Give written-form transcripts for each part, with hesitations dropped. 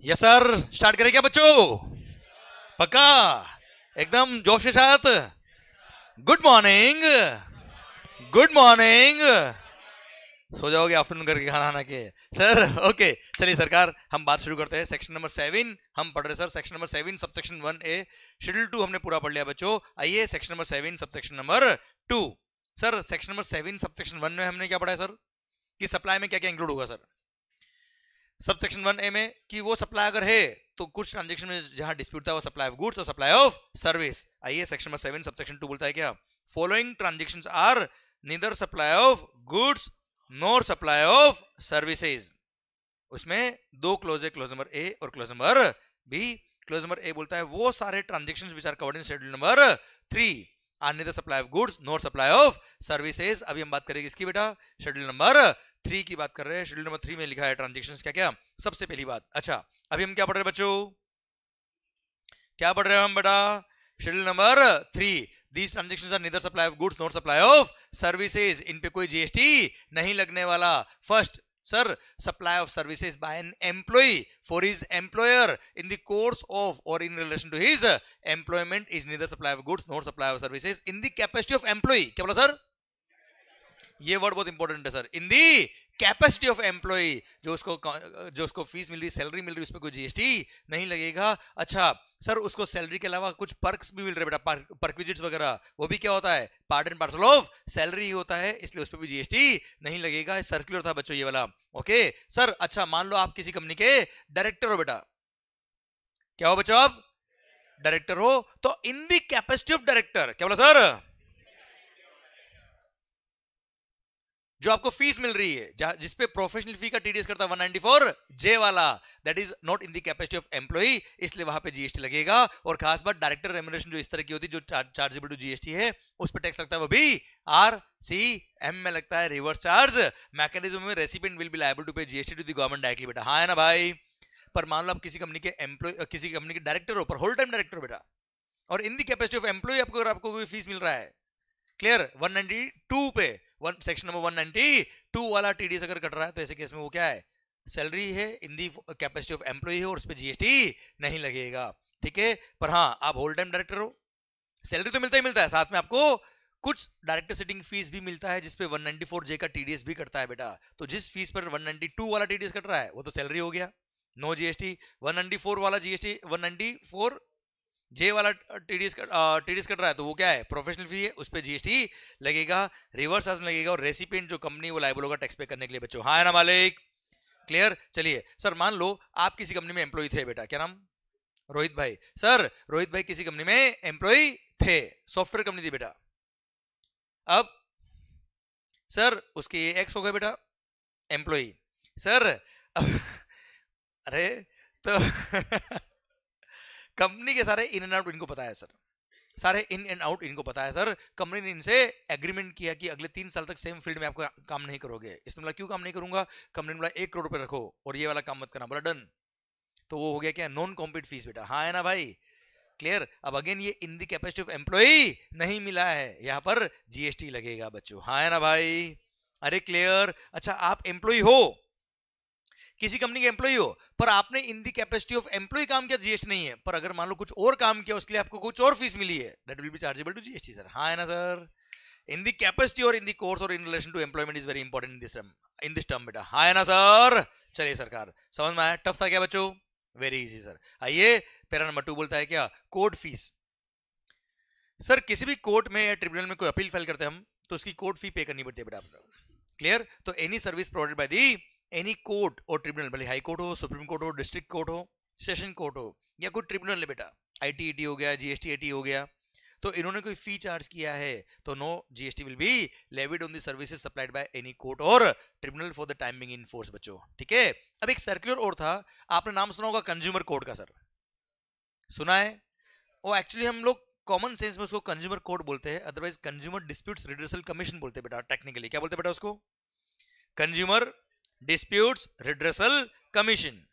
Yes sir, start करें क्या बच्चों? पक्का, एकदम जोश के साथ। Good morning, good morning. सो जाओगे आफ्टरनून करके खाना खाना के सर? ओके, चलिए सरकार, हम बात शुरू करते हैं। सेक्शन नंबर 7 हम पढ़ रहे sir. Section number 7 subsection 1A, schedule 2 हमने पूरा पढ़ लिया बच्चों। आइए section number 7 subsection number 2। Sir section number 7 subsection 1 में हमने क्या पढ़ा है सर? कि सप्लाई में क्या क्या इंक्लूड होगा सर सबसेक्शन 1A में? कि वो सप्लाई अगर है तो कुछ ट्रांजेक्शन में जहां डिस्प्यूट था वो सप्लाई ऑफ गुड्स और सप्लाई ऑफ सर्विस। आइए सेक्शन नंबर 7 सबसेक्शन 2 बोलता है क्या? Following transactions are neither supply of goods nor supply of services. उसमें दो क्लोज है, क्लोज नंबर ए और clause number B. Clause number A बोलता है वो सारे transactions which are covered in schedule number 3 are neither supply of goods nor supply of services. अभी हम बात करेंगे इसकी बेटा, शेड्यूल नंबर 3 की बात कर रहे हैं। शेड्यूल नंबर 3 में लिखा है ट्रांजेक्शंस क्या क्या। सबसे पहली बात, अच्छा अभी हम क्या पढ़ रहे हैं बच्चों? क्या पढ़ रहे हैं हम बेटा? Schedule number 3, these transactions are neither supply of goods nor supply of services। इन पे कोई जीएसटी नहीं लगने वाला। First sir, supply of services by an employ for his employer in the course of or in relation to his employment is neither supply of goods nor supply of services in the capacity of employ. क्या बोला sir? ये word बहुत important है sir. In the capacity of employ, जो उसको fees मिल रही, salary मिल रही, उस पर कोई जीएसटी नहीं लगेगा। अच्छा सर, उसको सैलरी के अलावा कुछ पर्क्स भी मिल रहे बेटा, परक्विजिट्स वगैरह, वो भी क्या होता है? Part and parcel of salary होता है, इसलिए उस पर भी जीएसटी नहीं लगेगा। सर्कुलर था बच्चों ये वाला। ओके सर, अच्छा मान लो आप किसी कंपनी के डायरेक्टर हो बेटा। क्या हो बच्चों आप? डायरेक्टर हो, तो इन दी कैपेसिटी ऑफ डायरेक्टर, क्या बोला सर? जो आपको फीस मिल रही है, जिसपे प्रोफेशनल फी का टीडीएस करता है 194J वाला, that is not in the capacity of employ, इसलिए वहां पे जीएसटी लगेगा। और खास बात, डायरेक्टर रेम्युनरेशन जो इस तरह की होती है, जो चार्जेबल टू जीएसटी है, उस पर टैक्स लगता है, वो भी RCM में लगता है, रिवर्स चार्ज मैकेनिज्म में। Recipient will be liable to pay GST to the government directly बेटा। हाँ है ना भाई? पर मान लो आप किसी कंपनी के एम्प्लॉय, किसी कंपनी के डायरेक्टर हो, पर होल टाइम डायरेक्टर बेटा, और in the capacity of employ आपको कोई फीस मिल रहा है, क्लियर, 192 पे, सेक्शन नंबर 192 वाला टीडीएस अगर कट रहा है, तो ऐसे केस में वो क्या है? सैलरी है, इन दी कैपेसिटी ऑफ एम्प्लॉय है, और उस पे जीएसटी नहीं लगेगा। ठीक है, पर हाँ आप होल टाइम डायरेक्टर हो, सैलरी तो मिलता ही मिलता है, साथ में आपको कुछ डायरेक्टर सिटिंग फीस भी मिलता है, जिसपे 194J का टीडीएस भी कटता है बेटा। तो जिस फीस पर 192 वाला टीडीएस कट रहा है, वो तो सैलरी हो गया, नो जीएसटी। 194 वाला जीएसटी, 194J वाला टीडीएस कट रहा है, तो वो क्या है? प्रोफेशनल फी है, उस पे जीएसटी लगेगा, रिवर्स चार्ज लगेगा, और रेसिपिएंट जो कंपनी वो लायबल होगा टैक्स पे करने के लिए बच्चों। हाँ है ना मालिक? क्लियर। चलिए सर, मान लो आप किसी कंपनी में एम्प्लॉय थे बेटा, क्या नाम? रोहित भाई। सर रोहित भाई किसी कंपनी में एम्प्लॉय थे, सॉफ्टवेयर कंपनी थी बेटा। अब सर उसके एक्स हो गए बेटा एम्प्लॉय। सर अरे तो कंपनी के सारे इन एंड आउट इनको पता है सर, सारे इन एंड आउट इनको पता है सर। कंपनी ने इनसे एग्रीमेंट किया कि अगले 3 साल तक सेम फील्ड में आपको काम नहीं करोगे। इसमें बोला क्यों काम नहीं करूंगा? कंपनी ने बोला 1 करोड़ रुपए रखो और ये वाला काम मत करना। बोला डन। तो वो हो गया क्या? नॉन कॉम्पिट फीस बेटा। हाँ है ना भाई? क्लियर। अब अगेन ये इन दी कैपेसिटी ऑफ एम्प्लॉय नहीं मिला है, यहां पर जीएसटी लगेगा बच्चों। हाँ है ना भाई? अरे क्लियर। अच्छा आप एम्प्लॉय हो, किसी कंपनी के एम्प्लॉय हो, पर आपने इन दी कैपेसिटी ऑफ एम्प्लॉय काम किया, जीएसटी नहीं है। पर अगर मान लो कुछ और काम किया, उसके लिए आपको कुछ और फीस मिली है, that will be chargeable to GST sir. हाँ है ना सर? इन दी कैपेसिटी और इन दी कोर्स और in relation to employment is very important in this term बेटा। हाँ है ना सर? चलिए सरकार, समझ में आया? टफ था क्या बच्चों? Very easy sir. आइए पैरा नंबर 2 बोलता है क्या? Court fees. सर किसी भी कोर्ट में या ट्रिब्यूनल में कोई अपील फाइल करते हैं हम, तो उसकी कोर्ट फी पे करनी पड़ती है बेटा आपको। क्लियर? तो any service provided by the any court or tribunal, भले हाई कोर्ट हो, सुप्रीम कोर्ट हो, डिस्ट्रिक्ट कोर्ट हो, सेशन कोर्ट हो, या कोई ट्रिब्यूनल है बेटा, ITET हो गया, GST हो गया, तो इन्होंने कोई फी चार्ज किया है तो no GST will be levied on the services supplied by any court or tribunal for the time being in force. बच्चों ठीक है। अब एक सर्कुलर और था, आपने नाम सुना होगा कंज्यूमर कोर्ट का, सर सुना है? वो एक्चुअली हम लोग कॉमन सेंस में उसको कंज्यूमर कोर्ट बोलते हैं, otherwise consumer disputes redressal commission बोलते हैं बेटा। टेक्निकली क्या बोलते हैं बेटा उसको? Consumer disputes redressal commission.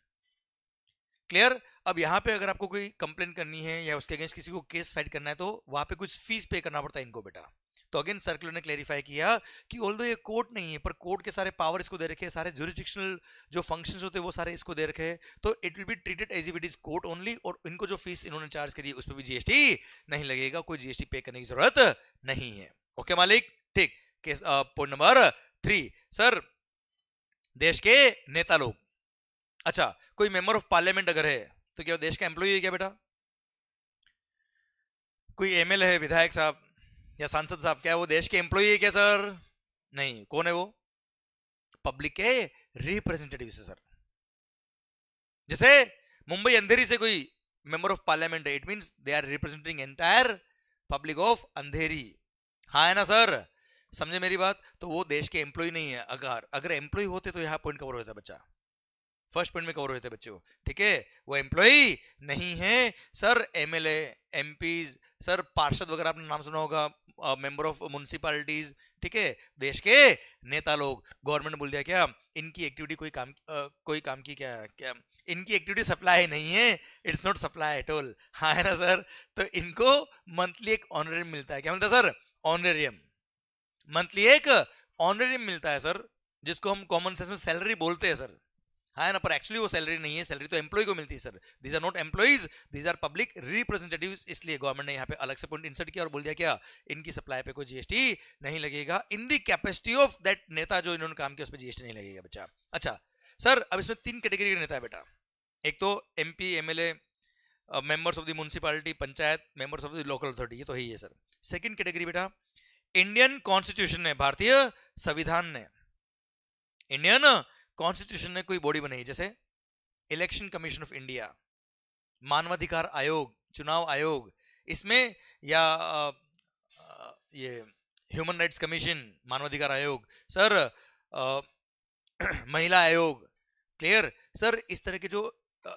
Clear? अब यहाँ पे अगर आपको कोई कंप्लेन करनी है या उसके अगेंस्ट किसी को केस फाइट करना है तो वहां पे कुछ फीस पे करना पड़ता है इनको बेटा। तो अगेन सर्कुलर ने क्लेरिफाई किया कि ऑल्दो ये कोर्ट नहीं है, पर कोर्ट के सारे पावर इसको दे रखे हैं, सारे जुरिस्डिक्शनल जो फंक्शंस होते हैं वो सारे इसको दे रखे हैं, तो it will be treated as if it is court only. और इनको जो फीस इन्होंने चार्ज करी उस पर भी GST नहीं लगेगा, कोई GST पे करने की जरूरत नहीं है। ओके मालिक? ठीक। पॉइंट नंबर 3, सर देश के नेता लोग, अच्छा कोई मेंबर ऑफ पार्लियामेंट अगर है तो क्या देश का एम्प्लॉय है क्या बेटा? कोई MLA है, विधायक साहब या सांसद साहब, क्या वो देश के एम्प्लॉय है क्या सर? नहीं। कौन है वो? पब्लिक के रिप्रेजेंटेटिव से सर। जैसे मुंबई अंधेरी से कोई मेंबर ऑफ पार्लियामेंट है, it means they are representing entire public of Andheri. हाँ है ना सर? समझे मेरी बात? तो वो देश के एम्प्लॉय नहीं है। अगर एम्प्लॉय होते तो यहाँ पॉइंट कवर होता बच्चा, फर्स्ट पॉइंट में कवर होते बच्चों। ठीक है, वो एम्प्लॉय नहीं है सर। MLA, MPs, सर पार्षद वगैरह आपने नाम सुना होगा, मेंबर ऑफ म्युनिसिपैलिटीज, ठीक है, देश के नेता लोग। गवर्नमेंट बोल दिया क्या इनकी एक्टिविटी कोई काम की क्या इनकी एक्टिविटी सप्लाई नहीं है, it's not supply at all. हाँ है ना सर? तो इनको मंथली एक ऑनरेरियम मिलता है। क्या मिलता है सर? ऑनरेरियम। मंथली एक ऑनरेरियम मिलता है सर, जिसको हम कॉमन सेंस में सैलरी बोलते हैं सर। हाँ ना? पर एक्चुअली वो सैलरी नहीं है, सैलरी तो एम्प्लॉय को मिलती है sir. These are not employees, these are public representatives. इसलिए गवर्नमेंट ने यहाँ पे अलग से पॉइंट इंसर्ट किया और बोल दिया क्या इनकी सप्लाई पे कोई GST नहीं लगेगा। इन द कैपेसिटी ऑफ दैट नेता जो इन्होंने काम किया उस पर GST नहीं लगेगा बच्चा। अच्छा सर, अब इसमें 3 कैटेगरी के नेता है बेटा। एक तो MP, MLA, members of the municipality, panchayat, members of the local authority, ये तो है ही है सर। सेकंड कैटेगरी बेटा, इंडियन कॉन्स्टिट्यूशन ने, भारतीय संविधान ने, इंडियन कॉन्स्टिट्यूशन ने कोई बॉडी बनाई, जैसे इलेक्शन कमीशन ऑफ इंडिया, मानवाधिकार आयोग, चुनाव आयोग, इसमें या ये ह्यूमन राइट्स कमीशन, मानवाधिकार आयोग सर, महिला आयोग। Clear sir? इस तरह के जो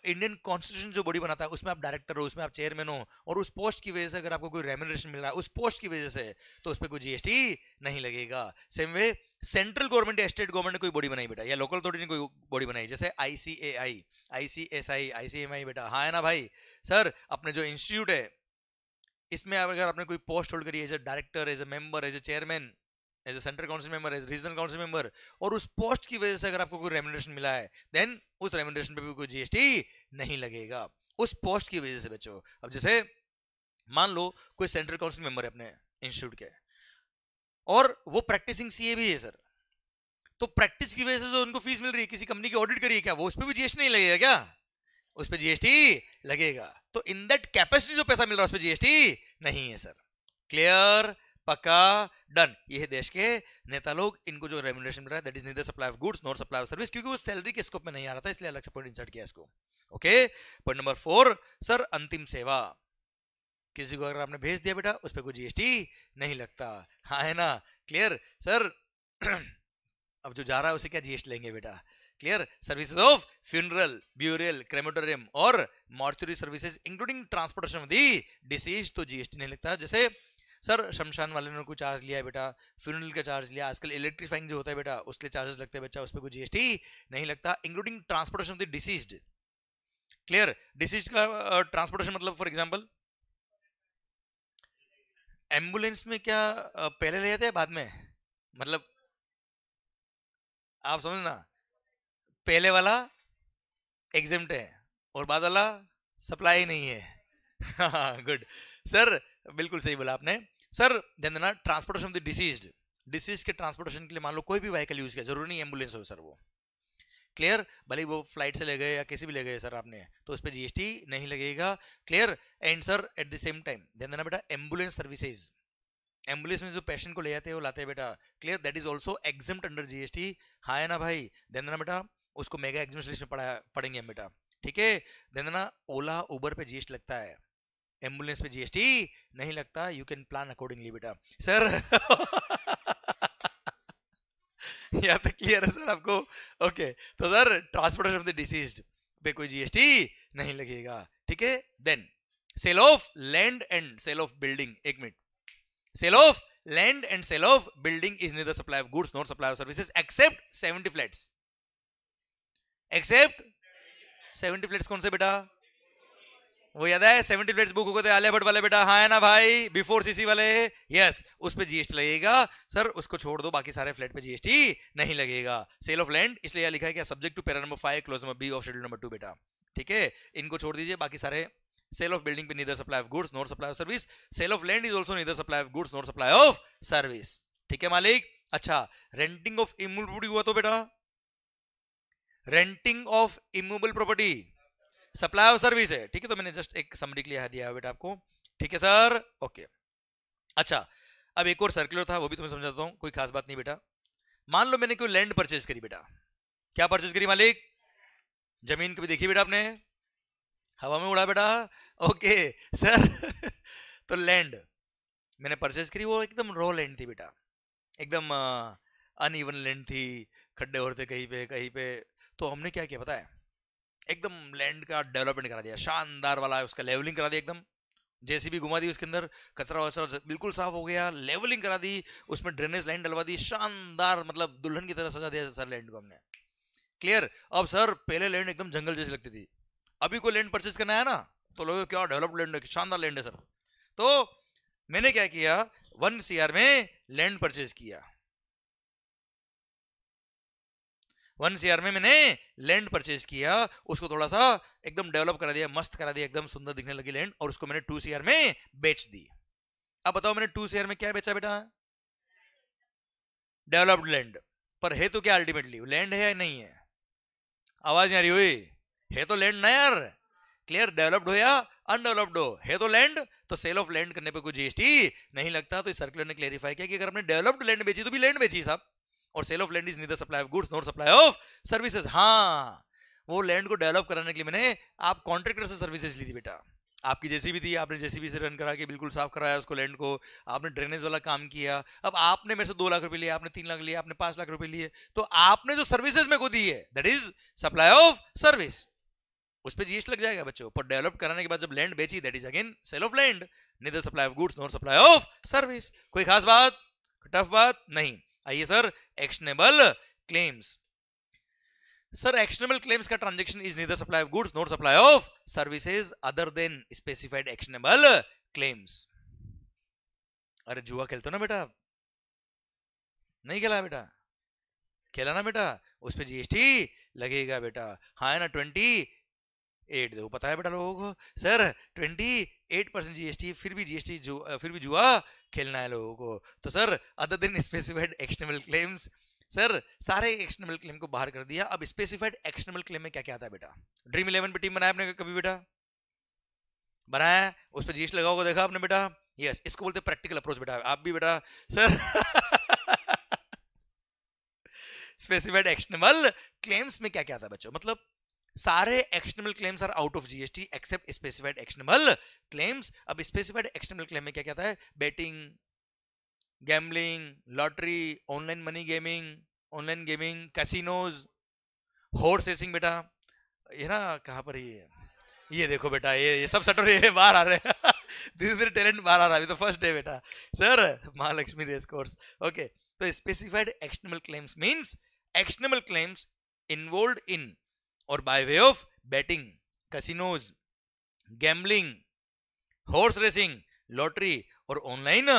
इंडियन कॉन्स्टिट्यूशन जो बॉडी बनाता है उसमें आप डायरेक्टर हो, उसमें आप चेयरमैन हो, और उस पोस्ट की वजह से अगर आपको कोई रेम्यूनरेशन मिल रहा है उस पोस्ट की वजह से, तो उस पर कोई GST नहीं लगेगा। सेम वे सेंट्रल गवर्नमेंट या स्टेट गवर्नमेंट ने कोई बॉडी बनाई बेटा, या लोकल अथॉरिटी ने कोई बॉडी बनाई, जैसे ICAI, ICSI, ICMI बेटा। हाँ है ना भाई? सर अपने जो इंस्टीट्यूट है इसमें अगर आपने कोई पोस्ट होल्ड करी, as a director, as a member, as a chairman, as a central council member, as regional council member, और उस पोस्ट की वजह से अगर आपको कोई रेम्यूनरेशन मिला है, देन उस रेम्यूनरेशन पे भी कोई GST नहीं लगेगा, उस पोस्ट की वजह से बच्चों। अब जैसे मान लो कोई सेंट्रल काउंसिल मेंबर है अपने इंस्टीट्यूट के, और वो प्रैक्टिसिंग CA भी है सर, तो प्रैक्टिस की वजह से जो उनको फीस मिल रही है, किसी कंपनी की ऑडिट करी है क्या, वो उस पर भी GST नहीं लगेगा क्या? उस पर GST लगेगा। तो इन दैट कैपेसिटी जो पैसा मिल रहा है उस पर GST नहीं है सर। क्लियर? पक्का? डन। ये है देश के नेता लोग, इनको जो रेम्यूनरेशन मिल रहा है that is neither supply of goods not supply of service, क्योंकि वो सैलरी के स्कोप में नहीं आ रहा था, इसलिए अलग से पॉइंट इंसर्ट किया इसको। ओके, पॉइंट नंबर 4 सर, अंतिम सेवा। किसी को अगर आपने भेज दिया बेटा उस पर कोई GST नहीं लगता। हाँ है ना? Clear sir? अब जो जा रहा है उसे क्या GST लेंगे बेटा? Clear? Services of funeral, burial, crematorium or mortuary services including transportation of the deceased, तो GST नहीं लगता। जैसे सर शमशान वाले ने कोई चार्ज लिया है बेटा, फ्यूनरल का चार्ज लिया, आजकल इलेक्ट्रीफाइंग जो होता है बेटा उसके लिए चार्जेस लगते हैं बच्चा, उस पर कोई GST नहीं लगता, including transportation of the deceased. Clear? Deceased का ट्रांसपोर्टेशन मतलब फॉर एग्जांपल एम्बुलेंस में क्या पहले ले जाते हैं बाद में, मतलब आप समझना, पहले वाला एग्जेम्प्ट है और बाद वाला सप्लाई नहीं है। गुड सर, बिल्कुल सही बोला आपने सर। ध्यान देना, transportation of the deceased, disease के ट्रांसपोर्टेशन के लिए मान लो कोई भी व्हीकल यूज किया, जरूरी नहीं एम्बुलेंस हो सर वो। क्लियर? भले वो फ्लाइट से ले गए या किसी भी ले गए सर आपने, तो उस पर GST नहीं लगेगा। Clear? And sir at the same time ध्यान देना बेटा, एम्बुलेंस सर्विसेज एम्बुलेंस में जो पेशेंट को ले जाते हैं वो लाते हैं बेटा, clear, that is also exempt under GST. हाँ है ना भाई, देन ना बेटा, उसको मेगा एग्जामिनेशन लिस्ट में पढ़ेंगे हम बेटा, ठीक है। देन ना ओला उबर पे जीएसटी लगता है, एम्बुलेंस पे जीएसटी नहीं लगता, यू कैन प्लान अकॉर्डिंगली बेटा। सर यहाँ तक क्लियर है सर आपको? ओके, तो sir transportation of the deceased पे कोई जीएसटी नहीं लगेगा, ठीक है। Then sale of land and sale of building, एक minute, sale of land and sale of building is neither supply of goods not supply of services except 70 flats, except 70 flats. कौन से बेटा? वो याद है 70 फ्लैट्स बुक हो गए थे आलिया भट्ट वाले बेटा, हाँ है ना भाई, बिफोर सीसी वाले, यस, उस पे जीएसटी लगेगा सर, उसको छोड़ दो, बाकी सारे फ्लैट पे जीएसटी नहीं लगेगा। सेल ऑफ लैंड इसलिए लिखा है क्या, subject to para number 5 clause number B of schedule number 2 बेटा, ठीक है, इनको छोड़ दीजिए, बाकी सारे। सेल ऑफ बिल्डिंग पे neither supply of goods not supply of service, sale of land is also neither supply of goods not supply of service, ठीक है मालिक। अच्छा, रेंटिंग ऑफ इमूवेबल प्रॉपर्टी हुआ तो बेटा, renting of immovable property supply of service है, ठीक है, तो मैंने जस्ट एक समरी के लिए दिया है बेटा आपको, ठीक है सर, ओके। अच्छा, अब एक और सर्कुलर था, वो भी तुम्हें समझाता हूं, कोई खास बात नहीं बेटा। मान लो मैंने कोई लैंड परचेज करी बेटा, क्या परचेज करी मालिक? जमीन कभी देखी बेटा आपने? हवा में उड़ा बेटा, ओके सर तो लैंड मैंने परचेज करी, वो एकदम रॉ लैंड थी बेटा, एकदम अनइवन लैंड थी, खड्डे होते कहीं पे, तो हमने क्या किया पता है, एकदम लैंड का डेवलपमेंट करा दिया, शानदार वाला, उसका लेवलिंग करा दिया, एकदम जेसीबी घुमा दी उसके अंदर, कचरा वचरा बिल्कुल साफ हो गया, लेवलिंग करा दी, उसमें ड्रेनेज लाइन डलवा दी, शानदार, मतलब दुल्हन की तरह सजा दिया सर लैंड को हमने, क्लियर। अब सर पहले लैंड एकदम जंगल जैसी लगती थी, अभी कोई लैंड परचेज करना है ना तो लोग क्या डेवलप्ड लैंड है, शानदार लैंड है सर। तो मैंने क्या किया, 1 CR में लैंड परचेज किया, 1 CR में मैंने लैंड परचेज किया, उसको थोड़ा सा एकदम डेवलप करा दिया, मस्त करा दिया, एकदम सुंदर दिखने लगी लैंड, और उसको मैंने 2 CR में बेच दी। अब बताओ मैंने 2 CR में क्या बेचा बेटा? Developed land. पर है तो क्या अल्टीमेटली लैंड है या नहीं है? आवाज नहीं आ रही हुई, है तो लैंड ना यार, क्लियर, डेवलप्ड हो या अनडेवलप्ड हो, है तो लैंड, तो सेल ऑफ लैंड करने पे कोई जीएसटी नहीं लगता। तो इस सर्कुलर ने क्लेरिफाई किया कि अगर हमने डेवलप्ड लैंड बेची तो भी लैंड बेची साहब, और sale of land is neither supply of goods not supply of services. हाँ, वो लैंड को डेवलप कराने के लिए मैंने आप कॉन्ट्रैक्टर से सर्विसेज ली थी बेटा, आपकी जेसीबी थी, आपने जेसीबी से रन करा के बिल्कुल साफ कराया उसको लैंड को, आपने ड्रेनेज वाला काम किया। अब आपने मेरे से 2 लाख रुपए लिए, आपने 3 लाख लिए, आपने 5 लाख रुपए लिए, तो आपने जो सर्विसेज मेरे को दी है that is supply of service, उस पे जीएसटी लग जाएगा बच्चों। पर डेवलप कराने के बाद जब लैंड बेची that is again sale of land, neither supply of goods not supply of service. कोई खास बात, टफ बात नहीं। आइए sir, actionable claims. Sir actionable claims का transaction is neither supply of goods not supply of services other than specified actionable claims. अरे जुआ खेलते हो ना बेटा? नहीं खेला बेटा? खेला ना बेटा, उस पे जीएसटी लगेगा बेटा, हाँ है ना, 28 देखो पता है बेटा लोगों को, सर 28% जीएसटी, फिर भी जीएसटी फिर भी जुआ खेलना है लोगों को। तो sir other than specified actionable claims, sir सारे एक्शनेबल क्लेम को बाहर कर दिया। अब स्पेसिफाइड एक्शनेबल क्लेम में क्या क्या आता है बेटा? ड्रीम 11 पे टीम बनाया आपने कभी बेटा? बनाया, उस पर जीएसटी लगा होगा, देखा आपने बेटा? यस, इसको बोलते हैं प्रैक्टिकल अप्रोच बेटा, आप भी बेटा सर स्पेसिफाइड एक्शनेबल क्लेम्स में क्या क्या आता है बच्चों? मतलब सारे actionable claims are out of GST except specified actionable claims. अब स्पेसिफाइड एक्शनेबल क्लेम में क्या क्या आता है? Betting, gambling, lottery, online money gaming, online gaming, casinos, horse racing बेटा, ये ना कहां पर ये देखो बेटा, ये सब सटर ये बाहर आ रहे हैं धीरे धीरे टैलेंट बाहर आ रहा है, अभी तो फर्स्ट डे बेटा sir, Mahalaxmi race course. Okay, तो specified actionable claims means actionable claims involved in और by way of betting, casinos, gambling, horse racing, lottery और ऑनलाइन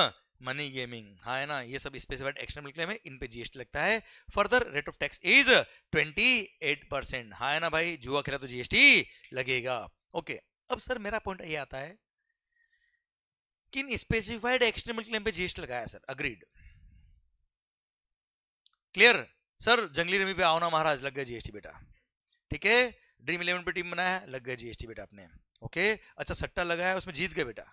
मनी गेमिंग, हाँ है ना, ये सब स्पेसिफाइड एक्शनेबल क्लेम है, इन पे जीएसटी लगता है। Further rate of tax is 28%, हाँ है ना भाई, जुआ खेला तो जीएसटी लगेगा। ओके, अब सर मेरा पॉइंट ये आता है कि इन स्पेसिफाइड एक्शनेबल क्लेम पे जीएसटी लगाया सर, अग्रीड, क्लियर सर। जंगली रमी पे आओ ना महाराज, लग गया जीएसटी बेटा, ठीक है। ड्रीम 11 पे टीम बनाया, लग गया जीएसटी बेटा अपने, ओके। अच्छा, सट्टा लगाया, उसमें जीत गए बेटा,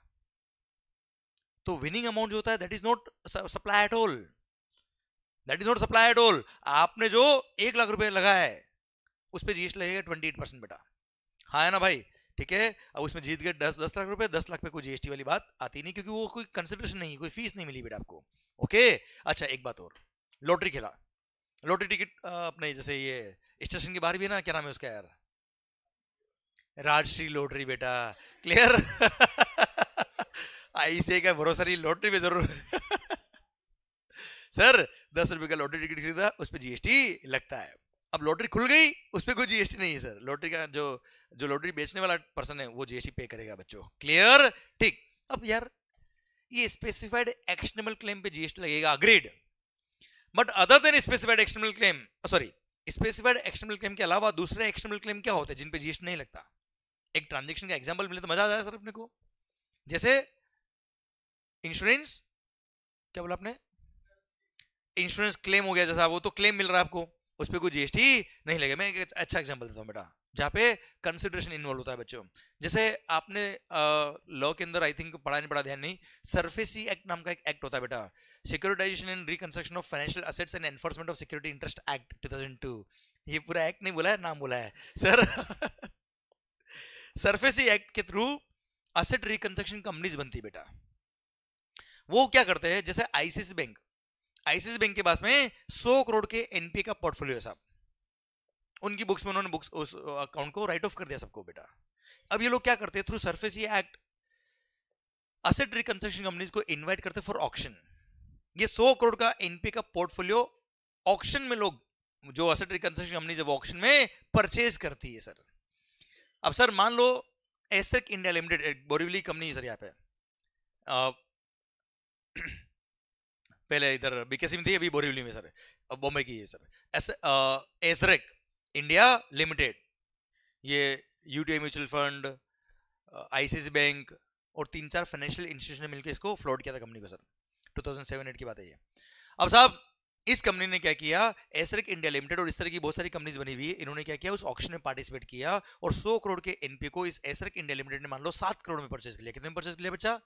तो विनिंग अमाउंट जो होता है that is not supply at all, that is not supply at all. आपने जो 1 लाख रुपए लगाया है उस पर जीएसटी लगेगा 28% बेटा, हाँ है ना भाई, ठीक है। अब उसमें जीत गए 10 लाख रुपए, 10 लाख पे कोई जीएसटी वाली बात आती नहीं, क्योंकि वो कोई कंसिडरेशन नहीं, कोई फीस नहीं मिली बेटा आपको। ओके अच्छा एक बात और, लॉटरी खेला, लॉटरी टिकट अपने जैसे ये स्टेशन के बाहर भी है ना, क्या नाम है उसका यार, राजश्री लॉटरी बेटा, क्लियर आईसीआई का भरोसा नहीं, लॉटरी में जरूर सर 10 रुपए का लॉटरी टिकट खरीदा, उस पर जीएसटी लगता है। अब लॉटरी खुल गई, उस पर कोई जीएसटी नहीं है सर, लॉटरी का जो लॉटरी बेचने वाला पर्सन है वो जीएसटी पे करेगा बच्चों, क्लियर, ठीक। अब यार ये स्पेसिफाइड एक्शनेबल क्लेम पे जीएसटी लगेगा, agreed, but other than specified actionable claim, sorry specified actionable claim के अलावा दूसरे एक्शनेबल क्लेम क्या होते हैं जिन पे जीएसटी नहीं लगता? एक ट्रांजैक्शन का एग्जांपल मिले तो मजा आ जाए सर अपने को, जैसे इंश्योरेंस, क्या बोला आपने, इंश्योरेंस क्लेम हो गया जैसा, वो तो क्लेम मिल रहा है आपको, उस पर कोई जीएसटी नहीं लगेगा। मैं एक अच्छा एग्जांपल देता हूं बेटा, जहां पे कंसिडरेशन इन्वॉल्व होता है बच्चों, जैसे आपने लॉ के अंदर आई थिंक पढ़ा नहीं पढ़ा ध्यान नहीं, सरफेसी एक्ट नाम का एक एक्ट होता है बेटा, securitisation and reconstruction of financial assets and enforcement of security interest act 2002। ये पूरा एक्ट नहीं बोला है, नाम बोला है सर सरफेसी एक्ट के थ्रू असेट रिकंस्ट्रक्शन कंपनीज बनती है बेटा। वो क्या करते हैं, जैसे आईसीआईसीआई बैंक, आईसीआईसीआई बैंक के पास में 100 करोड़ के एनपीए का पोर्टफोलियो है साहब, उनकी बुक्स में उन्होंने बुक्स उस अकाउंट को राइट ऑफ कर दिया सबको बेटा। अब ये लोग क्या करते हैं, through SARFAESI act asset reconstruction companies को इनवाइट करते फॉर ऑक्शन। ये 100 करोड़ का एनपीए का पोर्टफोलियो ऑक्शन में लोग, जो असेट रिकंस्ट्रक्शन कंपनीज है वो ऑक्शन में परचेज करती है सर। अब सर मान लो एसेट इंडिया लिमिटेड एक बोरीवली कंपनी है सर, यहाँ पे पहले इधर बीकेसी में थी, अभी बोरीवली में सर, अब बॉम्बे की है सर, एसरेक इंडिया लिमिटेड, ये UTI mutual fund, ICICI bank और 3-4 फाइनेंशियल इंस्टीट्यूशन ने मिलकर इसको फ्लोट किया था कंपनी को सर, 2007-8 की बात है ये। अब साहब इस कंपनी ने क्या किया, एसरेक इंडिया लिमिटेड और इस तरह की बहुत सारी कंपनीज बनी हुई है, इन्होंने क्या किया, उस ऑक्शन में पार्टिसिपेट किया और 100 करोड़ के एनपीए को इस एसरेक इंडिया लिमिटेड ने मान लो 7 करोड़ में परचेज किया। कितने में परचेज किया बच्चा?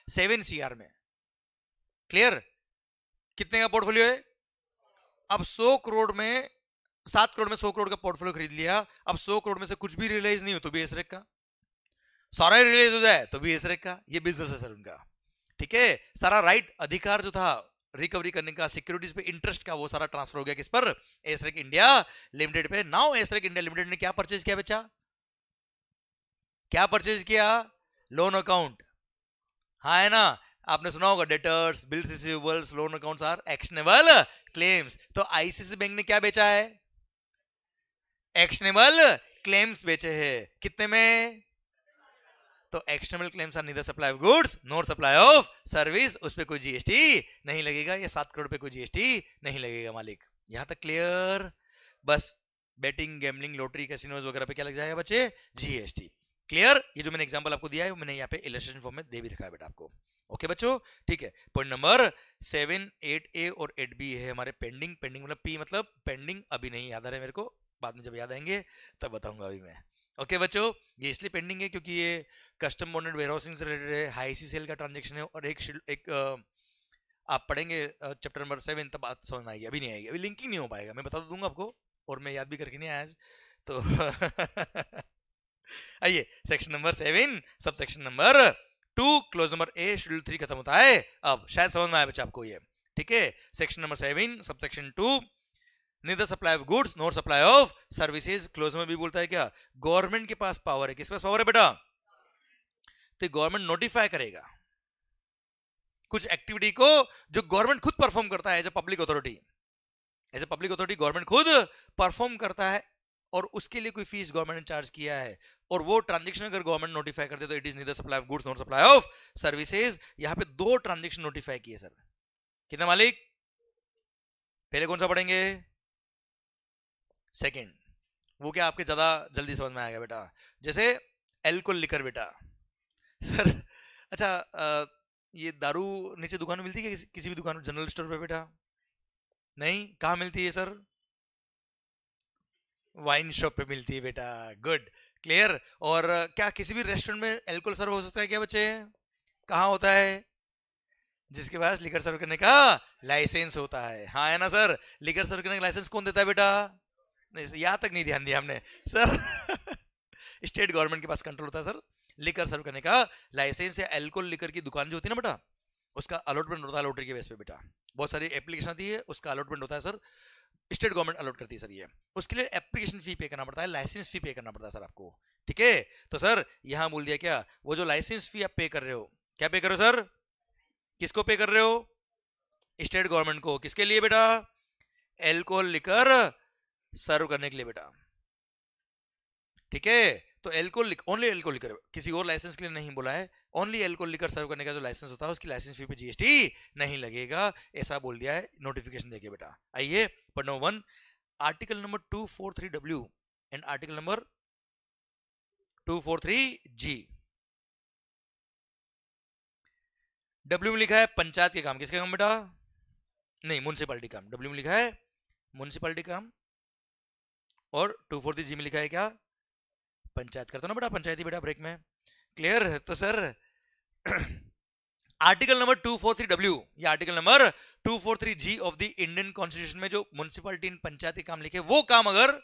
7 CR में, क्लियर। कितने का पोर्टफोलियो है? अब 100 करोड़ में 7 करोड़ में 100 करोड़ का पोर्टफोलियो खरीद लिया। अब 100 करोड़ में से कुछ भी रियलाइज नहीं हो तो भी एसरेक का, सारा रियलाइज हो जाए तो भी एसरेक का, ये बिजनेस है सर उनका, ठीक है। सारा राइट अधिकार जो था रिकवरी करने का, सिक्योरिटीज पे इंटरेस्ट का, वो सारा ट्रांसफर हो गया किस पर? एसरेक इंडिया लिमिटेड पे। नाउ एसरेक इंडिया लिमिटेड ने क्या परचेज किया बच्चा? क्या परचेज किया? लोन अकाउंट, हाँ है ना, आपने सुना होगा debtors, bills receivables, loan accounts are actionable claims. तो आईसीआईसीआई बैंक ने क्या बेचा है? एक्शनेबल क्लेम्स बेचे हैं। कितने में? तो actionable claims are neither supply of goods nor supply of service, उस पे कोई जीएसटी नहीं लगेगा, ये 7 करोड़ पे कोई जीएसटी नहीं लगेगा मालिक। यहां तक क्लियर? बस बेटिंग, गैम्बलिंग, लॉटरी, कैसीनोज वगैरह पे क्या लग जाएगा बच्चे? GST, clear. ये जो मैंने एग्जांपल आपको दिया है मैंने यहाँ पे इलस्ट्रेशन फॉर्म में दे भी रखा है बेटा आपको, ओके बच्चों, ठीक है। पॉइंट नंबर 7, 8A और 8B है हमारे पेंडिंग। पेंडिंग मतलब P मतलब पेंडिंग, अभी नहीं याद आ रहा है मेरे को, बाद में जब याद आएंगे तब बताऊंगा अभी मैं, ओके बच्चों। ये इसलिए पेंडिंग है क्योंकि ये कस्टम बॉन्डेड वेयरहाउसिंग से रिलेटेड है, हाई सी सेल का ट्रांजेक्शन है, और एक आप पढ़ेंगे चैप्टर नंबर 7 तब बात समझ में आएगी, अभी नहीं आएगी, अभी लिंकिंग नहीं हो पाएगा, मैं बता दूंगा आपको, और मैं याद भी करके नहीं आया आज तो आइए section number 7 sub section number 2 close number A schedule 3 खत्म होता है। अब शायद समझ में आया बच्चा आपको ये, ठीक है। Section number 7 sub section 2 neither supply of goods nor supply of services. Close में भी बोलता है क्या? गवर्नमेंट के पास पावर है। किसके पास पावर है बेटा? तो गवर्नमेंट नोटिफाई करेगा कुछ एक्टिविटी को जो गवर्नमेंट खुद परफॉर्म करता है as a public authority. As a public authority government खुद परफॉर्म करता है और उसके लिए कोई फीस गवर्नमेंट ने चार्ज किया है, और वो ट्रांजेक्शन अगर गवर्नमेंट नोटिफाई कर दे तो it is neither supply of goods nor supply of services. यहां पे 2 ट्रांजेक्शन नोटिफाई किए सर। कितने मालिक? पहले कौन सा पढ़ेंगे? सेकंड। वो क्या आपके ज्यादा जल्दी समझ में आएगा बेटा, जैसे एल्कोहल लिकर बेटा सर। अच्छा ये दारू नीचे दुकान में मिलती है किसी भी दुकान में, जनरल स्टोर पे बेटा? नहीं, कहाँ मिलती है सर? वाइन शॉप पे मिलती है बेटा, गुड, क्लियर। और क्या किसी भी रेस्टोरेंट में एल्कोहल सर्व हो सकता है क्या बच्चे? कहाँ होता है? जिसके पास लिकर सर्व करने का लाइसेंस होता है। हाँ है ना सर, लिकर सर्व करने का लाइसेंस कौन देता है बेटा? नहीं, यहां तक नहीं ध्यान दिया हमने सर। स्टेट गवर्नमेंट के पास कंट्रोल होता है सर लिकर सर्व करने का लाइसेंस, या अल्कोहल लिकर की दुकान जो होती है ना बेटा, उसका अलॉटमेंट होता है लॉटरी के बेस पे बेटा। बहुत सारी एप्लीकेशन आती है, उसका अलॉटमेंट होता है सर, स्टेट गवर्नमेंट अलॉट करती है सर। ये उसके लिए एप्लीकेशन फी पे करना पड़ता है, लाइसेंस फी पे करना पड़ता है सर आपको। ठीक है, तो सर यहां बोल दिया क्या, वो जो लाइसेंस फी आप पे कर रहे हो, क्या पे कर रहे हो सर? किसको पे कर रहे हो? स्टेट गवर्नमेंट को। किसके लिए बेटा? एल्कोहल लिकर सर्व करने के लिए बेटा। ठीक है, तो एल्कोहल ओनली एल्कोहल लिकर, किसी और लाइसेंस के लिए नहीं बोला है, ओनली एल्कोहल लिकर सर्व करने का जो लाइसेंस होता है उसकी लाइसेंस फी पे जीएसटी नहीं लगेगा, ऐसा बोल दिया है नोटिफिकेशन देके बेटा। आइए पढ़ number 1, article number 243W and article number 243G। W में लिखा है पंचायत के काम, किसके काम बेटा? नहीं, म्युनिसिपैलिटी काम। डब्ल्यू में लिखा है म्युनिसिपैलिटी काम, और 243G में लिखा है क्या? पंचायत। करता ना बेटा पंचायती बेटा ब्रेक में। क्लियर? तो सर आर्टिकल नंबर 243W या article number 243G of the Indian constitution में जो म्युनिसिपैलिटी इन पंचायती काम लिखे, वो काम अगर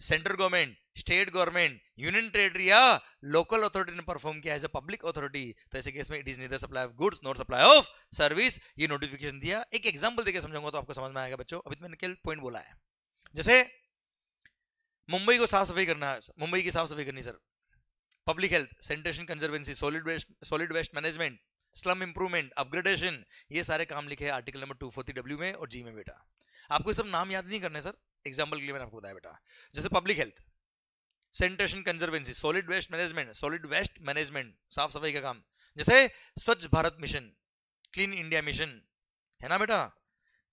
central government, state government, union territory या लोकल अथॉरिटी ने परफॉर्म किया एज अ पब्लिक अथॉरिटी, तो ऐसे केस में it is neither supply of goods not supply of service. ये नोटिफिकेशन दिया। एक एग्जांपल देके समझाऊंगा तो आपको समझ में आएगा बच्चों। अभी तो मैंने केवल पॉइंट बोला है। जैसे मुंबई को साफ सफाई करना है, मुंबई की साफ सफाई करनी sir, public health, sanitation conservancy, solid waste management, slum improvement, upgradation, ये सारे काम लिखे हैं आर्टिकल नंबर 243W में और G में बेटा। आपको सब नाम याद नहीं करने सर, एग्जांपल के लिए मैंने आपको बताया बेटा। जैसे public health, sanitation conservancy, solid waste management, साफ सफाई का काम। जैसे Swachh Bharat mission, clean India mission, है ना बेटा,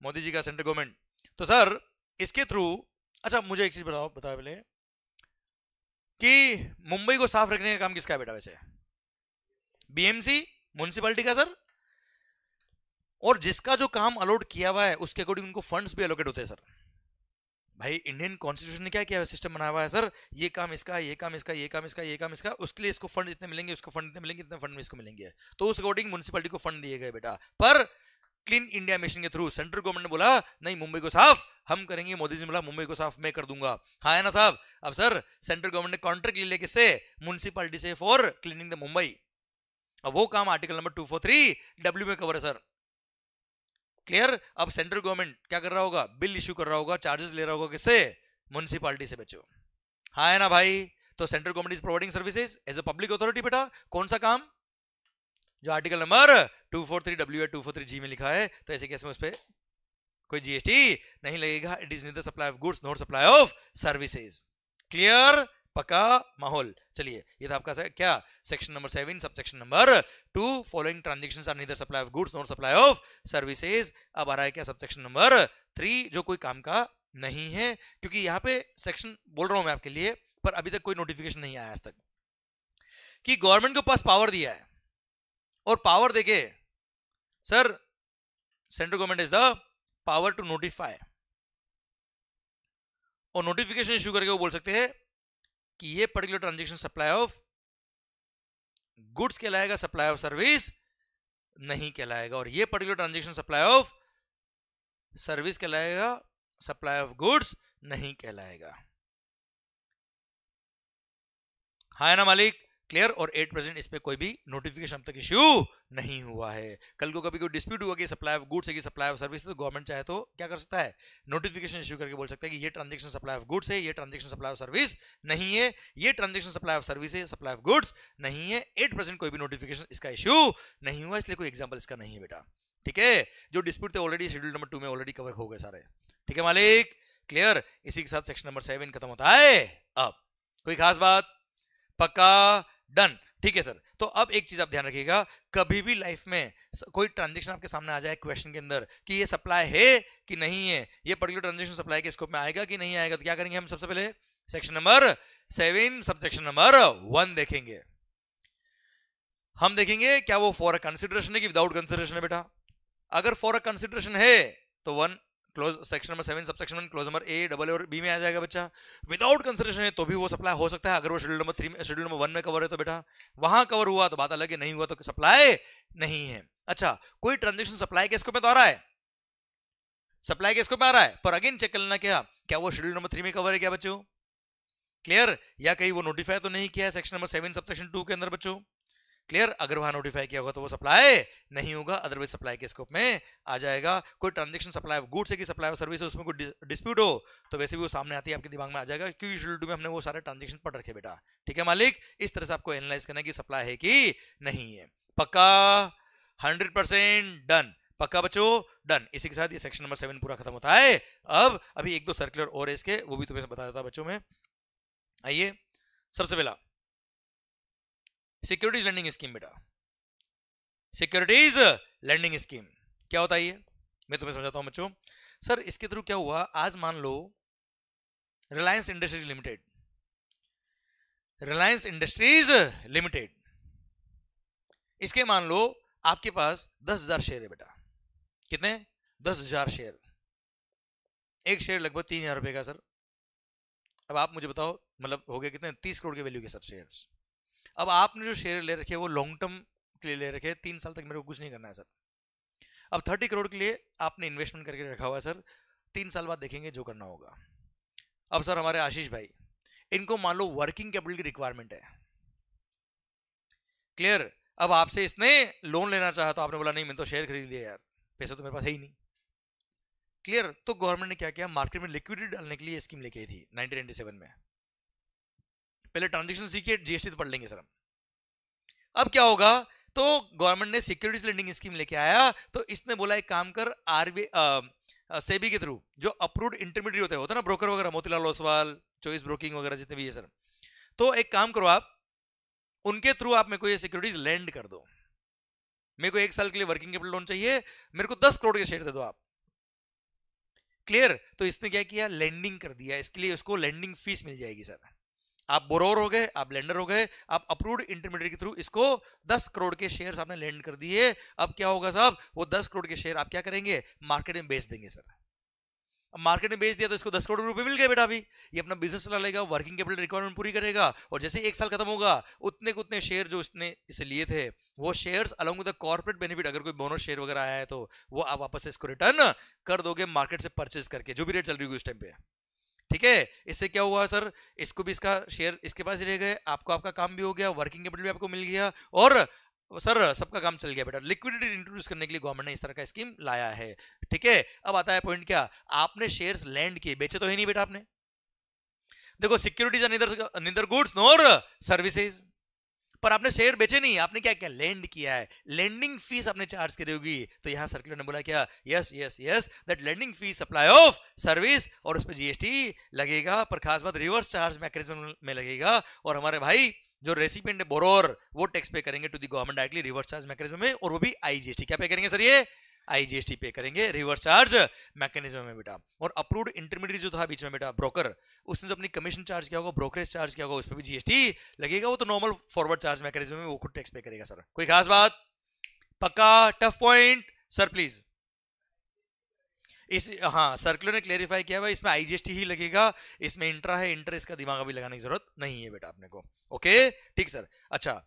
मोदी जी का सेंट्रल गवर्नमेंट। तो सर इसके थ्रू, अच्छा मुझे एक चीज बताओ पहले कि मुंबई को साफ रखने का काम किसका है बेटा? वैसे बीएमसी, म्युनिसिपैलिटी का सर। और जिसका जो काम अलॉट किया हुआ है उसके अकॉर्डिंग उनको फंड्स भी एलोकेट होते हैं सर। भाई इंडियन कॉन्स्टिट्यूशन ने क्या किया है, सिस्टम बनाया हुआ है सर, ये काम इसका, ये काम इसका, ये काम इसका, ये काम इसका, उसके लिए इसको फंड इतने मिलेंगे, उसको फंड इतने मिलेंगे, इतने फंड में इसको मिलेंगे, तो उस अकॉर्डिंग म्युनिसिपैलिटी को फंड दिए गए बेटा। पर क्लीन इंडिया मिशन के थ्रू सेंट्रल गवर्नमेंट ने बोला नहीं मुंबई को साफ हम करेंगे, मोदी जी ने बोला मुंबई को साफ मैं कर दूंगा। हाँ है ना साहब? अब सर सेंट्रल गवर्नमेंट ने कॉन्ट्रैक्ट ले लिया किससे? म्युनिसिपैलिटी से, फॉर क्लीनिंग द मुंबई। अब वो काम आर्टिकल नंबर 243W में कवर है सर। क्लियर? अब सेंट्रल गवर्नमेंट क्या कर रहा होगा? बिल इश्यू कर रहा होगा, चार्जेस ले रहा होगा किससे? म्युनिसिपैलिटी से बच्चों। हाँ है ना भाई? तो central government is providing services as a public authority बेटा। कौन सा काम? जो आर्टिकल नंबर 243W या 243G में लिखा है, तो ऐसे केस में उस पर कोई जीएसटी नहीं लगेगा। It is neither supply of goods not supply of services. Clear? पक्का माहौल। चलिए ये था आपका क्या section number 7 sub section number 2, following transactions are neither supply of goods not supply of services. अब आ रहा है क्या सब सेक्शन नंबर 3, जो कोई काम का नहीं है, क्योंकि यहां पे सेक्शन बोल रहा हूं मैं आपके लिए, पर अभी तक कोई नोटिफिकेशन नहीं आया आज तक कि गवर्नमेंट के पास पावर दिया है, और पावर देके sir central government is the power to notify, और नोटिफिकेशन इश्यू करके वो बोल सकते हैं कि ये particular transaction supply of goods कहलाएगा, सप्लाई ऑफ सर्विस नहीं कहलाएगा, और ये particular transaction supply of service कहलाएगा, सप्लाई ऑफ गुड्स नहीं कहलाएगा। हाँ ना मालिक? क्लियर? और 8% इस पे कोई भी नोटिफिकेशन अब तक इश्यू नहीं हुआ है। कल को कभी कोई डिस्प्यूट हुआ कि सप्लाई ऑफ गुड्स है कि सप्लाई ऑफ सर्विस, तो गवर्नमेंट चाहे तो क्या कर सकता है? नोटिफिकेशन इश्यू करके बोल सकता है कि ये ट्रांजैक्शन सप्लाई ऑफ गुड्स है, ये ट्रांजैक्शन सप्लाई ऑफ सर्विस नहीं है, ये ट्रांजैक्शन सप्लाई ऑफ सर्विस है, सप्लाई ऑफ गुड्स नहीं है। 8% कोई भी नोटिफिकेशन इसका इश्यू नहीं हुआ, इसलिए कोई एग्जाम्पल इसका नहीं है बेटा। ठीक है? जो डिस्प्यूट थे ऑलरेडी शेड्यूल नंबर 2 में ऑलरेडी कवर हो गए सारे। ठीक है मालिक? क्लियर? इसी के साथ सेक्शन नंबर 7 खत्म होता है। अब कोई खास बात? पक्का? डन? ठीक है सर। तो अब एक चीज आप ध्यान रखिएगा, कभी भी लाइफ में कोई ट्रांजैक्शन आपके सामने आ जाए क्वेश्चन के अंदर कि ये सप्लाई है कि नहीं है, ये पर्टिकुलर ट्रांजैक्शन सप्लाई के स्कोप में आएगा कि नहीं आएगा, तो क्या करेंगे हम? सबसे पहले section number 7 sub section number 1 देखेंगे। हम देखेंगे क्या वो फॉर अ कंसिडरेशन है कि विदाउट कंसिडरेशन है बेटा। अगर फॉर अ कंसिडरेशन है तो 1 close section number 7 subsection 1 close number A double और बी में आ जाएगा बच्चा। विदाउट कंसिडरेशन है तो भी वो सप्लाई हो सकता है, अगर वो शेड्यूल नंबर 3 शेड्यूल नंबर 1 में कवर है तो बेटा वहां कवर हुआ तो बात अलग है, नहीं हुआ तो सप्लाई नहीं है। अच्छा, कोई ट्रांजेक्शन सप्लाई के स्कोप में तो आ रहा है, सप्लाई के स्कोप में आ रहा है, पर अगेन चेक कर लेना क्या वो शेड्यूल नंबर 3 में कवर है क्या बच्चों? क्लियर? या कहीं वो नोटिफाई तो नहीं किया है सेक्शन नंबर 7 सबसेक्शन 2 के अंदर बच्चों? क्लियर? अगर वहां नोटिफाई किया होगा तो वो सप्लाई नहीं होगा, अदरवाइज सप्लाई के स्कोप में आ जाएगा। कोई ट्रांजैक्शन सप्लाई ऑफ गुड्स है कि सप्लाई ऑफ सर्विस है, उसमें कोई डिस्प्यूट हो तो वैसे भी वो सामने आती है, आपके दिमाग में आ जाएगा, क्योंकि शेड्यूल 2 में हमने वो सारे ट्रांजैक्शन पढ़ रखे बेटा। ठीक है मालिक? इस तरह से आपको एनालाइज करना है कि सप्लाई है कि नहीं है। पक्का? 100% डन? पक्का बच्चों? डन। इसी के साथ ये सेक्शन नंबर 7 पूरा खत्म होता है। अब अभी एक दो सर्कुलर और है इसके, वो भी तुम्हें बता देता बच्चों में। आइए, सबसे पहला सिक्योरिटीज लैंडिंग स्कीम बेटा। सिक्योरिटीज लैंडिंग स्कीम क्या होता है ये मैं तुम्हें समझाता हूं बच्चों। सर इसके थ्रू क्या हुआ, आज मान लो Reliance Industries Limited, Reliance Industries Limited, इसके मान लो आपके पास 10,000 शेयर है बेटा। कितने? 10,000 शेयर। एक शेयर लगभग 3,000 रुपए का सर। अब आप मुझे बताओ, मतलब हो गया कितने? 30 करोड़ के वैल्यू के सर शेयर्स। अब आपने जो शेयर ले रखे वो लॉन्ग टर्म के लिए ले रखे, 3 साल तक मेरे को कुछ नहीं करना है सर। अब 30 करोड़ के लिए आपने इन्वेस्टमेंट करके रखा हुआ है सर, 3 साल बाद देखेंगे जो करना होगा। अब सर हमारे आशीष भाई, इनको मान लो वर्किंग कैपिटल की रिक्वायरमेंट है। क्लियर? अब आपसे इसने लोन लेना चाहा तो आपने बोला नहीं मैंने तो शेयर खरीद लिया यार, पैसा तो मेरे पास है ही नहीं। क्लियर? तो गवर्नमेंट ने क्या किया, मार्केट में लिक्विडिटी डालने के लिए स्कीम लेके आई थी 1997 में। पहले ट्रांजेक्शन सीखिए, जीएसटी तो पढ़ लेंगे सर हम। अब क्या होगा, तो गवर्नमेंट ने सिक्योरिटीज लेंडिंग स्कीम लेके आया, तो इसने बोला एक काम कर, आरबीआई सेबी के थ्रू जो अप्रूव्ड इंटरमीडिएट होते हैं ना, ब्रोकर वगैरह, मोतीलाल ओसवाल, चॉइस ब्रोकिंग वगैरह जितने भी है सर, तो एक काम करो आप उनके थ्रू आप मेरे को ये सिक्योरिटीज लैंड कर दो। मेरे को 1 साल के लिए वर्किंग कैपिटल लोन चाहिए, मेरे को 10 करोड़ के शेयर दे दो आप। क्लियर? तो इसने क्या किया, लैंडिंग कर दिया, इसके लिए उसको लैंडिंग फीस मिल जाएगी सर। आप बोरोवर हो गए, आप लेंडर हो गए, आप अप्रूव्ड इंटरमीडिएट के थ्रू इसको 10 करोड़ के शेयर आपने लैंड कर दिए। अब क्या होगा साहब, वो 10 करोड़ के शेयर आप क्या करेंगे, मार्केट में बेच देंगे सर। अब मार्केट में बेच दिया तो इसको 10 करोड़ रुपए मिल गए बेटा। अभी ये अपना बिजनेस चला लेगा, वर्किंग कैपिटल रिक्वायरमेंट पूरी करेगा, और जैसे 1 साल खत्म होगा उतने के उतने शेयर जो इसने इसे लिए थे वो shares along with the corporate benefit, अगर कोई बोनस शेयर वगैरह आया है तो वो आप वापस से इसको रिटर्न कर दोगे मार्केट से परचेज करके, जो भी रेट चल रही होगी उस टाइम पे। ठीक है? इससे क्या हुआ सर, इसको भी इसका शेयर इसके पास ही रह गए, आपको आपका काम भी हो गया, वर्किंग कैपिटल भी आपको मिल गया, और सर सबका काम चल गया बेटा। लिक्विडिटी इंट्रोड्यूस करने के लिए गवर्नमेंट ने इस तरह का स्कीम लाया है। ठीक है? अब आता है पॉइंट, क्या आपने शेयर्स लैंड किए, बेचे तो है नहीं बेटा आपने। देखो securities are neither goods nor services, पर आपने शेयर बेचे नहीं, आपने क्या किया, लैंड किया है, लैंडिंग फीस आपने चार्ज करी होगी। तो यहां सर्कुलर ने बोला क्या, yes yes yes that landing fees supply of service, और उस पर जीएसटी लगेगा, पर खास बात रिवर्स चार्ज मैकेनिज्म में लगेगा, और हमारे भाई जो रेसिपिएंट है बोरोर वो टैक्स पे करेंगे to the government directly reverse charge mechanism में, और वो भी आईजीएसटी। क्या पे करेंगे सर, ये आईजीएसटी पे करेंगे रिवर्स चार्ज मैकेनिज्म में बेटा। और अप्रूव्ड इंटरमीडिएट जो था बीच में बेटा ब्रोकर, उसने जो अपनी कमीशन चार्ज किया होगा, ब्रोकरेज चार्ज किया होगा, उस पर भी जीएसटी लगेगा। वो तो नॉर्मल फॉरवर्ड चार्ज मैकेनिज्म में वो खुद टैक्स पे करेगा सर। कोई खास बात? पक्का? Tough point sir please. इस हाँ सर्कुलर ने क्लेरिफाई किया हुआ, इसमें आईजीएसटी ही लगेगा, इसमें इंट्रा है, इंटर इसका दिमाग अभी लगाने की जरूरत नहीं है बेटा अपने को। ओके ठीक सर। अच्छा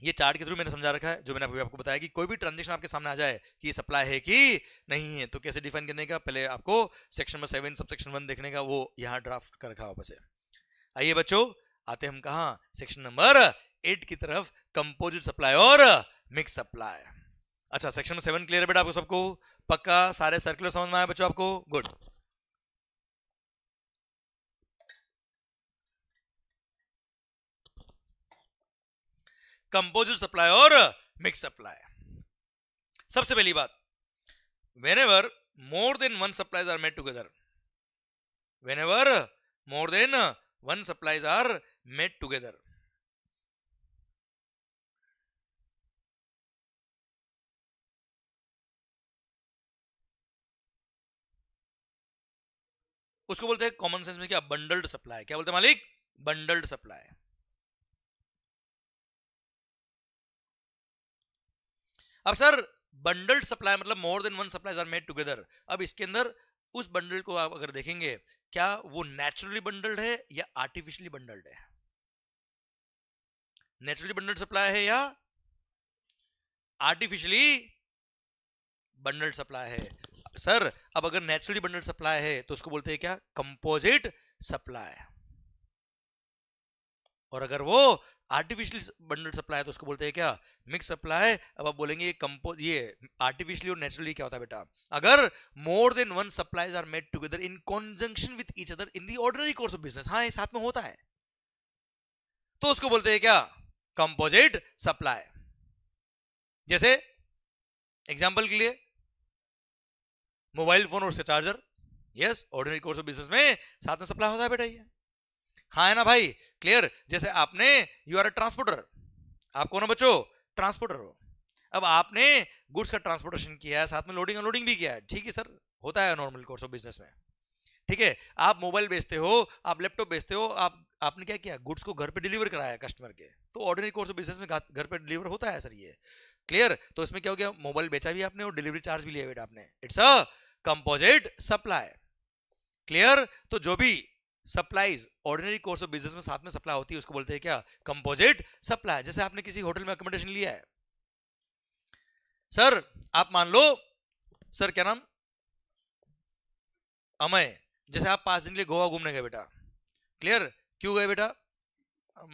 ये चार्ट के थ्रू मैंने समझा रखा है, जो मैंने अभी आपको बताया कि कोई भी ट्रांजेक्शन आपके सामने आ जाए कि सप्लाई है कि नहीं है, तो कैसे डिफाइन करने का, पहले आपको सेक्शन नंबर 7 सबसेक्शन 1 देखने का, वो यहाँ ड्राफ्ट कर रखा वापस है। आइए बच्चों, आते हम कहा सेक्शन नंबर 8 की तरफ, कंपोजिट सप्लाई और मिक्स सप्लाई। अच्छा सेक्शन नंबर 7 क्लियर है बेटा आपको सबको? पक्का? सारे सर्कुलर समझ में आए बच्चों आपको? गुड। कंपोजिट सप्लाई और मिक्स सप्लाई। सबसे पहली बात, whenever more than one supplies are made together, whenever more than one supplies are made together, उसको बोलते हैं कॉमन सेंस में क्या, बंडल्ड सप्लाई। क्या बोलते हैं मालिक? Bundled supply. अब सर बंडल्ड सप्लाई मतलब more than one supplies are made together. अब इसके अंदर उस बंडल को आप अगर देखेंगे, क्या वो नेचुरली बंडल्ड है या आर्टिफिशियली बंडल्ड है? नेचुरली बंडल्ड सप्लाई है या आर्टिफिशियली बंडल्ड सप्लाई है? सर अब अगर नेचुरली बंडल्ड सप्लाई है तो उसको बोलते हैं क्या? Composite supply. और अगर वो आर्टिफिशियल बंडल्ड सप्लाई है तो उसको बोलते हैं क्या? Mix supply. अब आप बोलेंगे ये आर्टिफिशियली और नेचुरली क्या होता है बेटा? अगर more than one supplies are made together in conjunction with each other in the ordinary course of business, हाँ ये साथ में होता है, तो उसको बोलते हैं क्या? Composite supply. जैसे एग्जांपल के लिए मोबाइल फोन और उसका charger, yes ordinary course of business में साथ में सप्लाई होता है बेटा, ये हाँ है ना भाई? क्लियर? जैसे आपने यू आर अ ट्रांसपोर्टर, आप कौन हो बच्चों? ट्रांसपोर्टर हो। अब आपने गुड्स का ट्रांसपोर्टेशन किया है, साथ में लोडिंग अनलोडिंग भी किया है, ठीक है सर, होता है नॉर्मल कोर्स ऑफ बिजनेस में, ठीक है। आप मोबाइल बेचते हो, आप लैपटॉप बेचते हो, आपने क्या किया? गुड्स को घर पे डिलीवर कराया कस्टमर के, तो ऑर्डिनरी कोर्स ऑफ बिजनेस में घर पे डिलीवर होता है सर ये, क्लियर? तो इसमें क्या हो गया? मोबाइल बेचा भी आपने और डिलीवरी चार्ज भी लिया बेटा आपने, it's a composite supply, clear? तो जो भी supplies ordinary course of business में साथ में सप्लाई होती है उसको बोलते हैं क्या? Composite supply. जैसे आपने किसी होटल में अकोमोडेशन लिया है, सर आप मान लो, सर क्या नाम? अमय। जैसे आप 5 दिन के लिए गोवा घूमने गए बेटा, क्लियर? क्यों गए बेटा?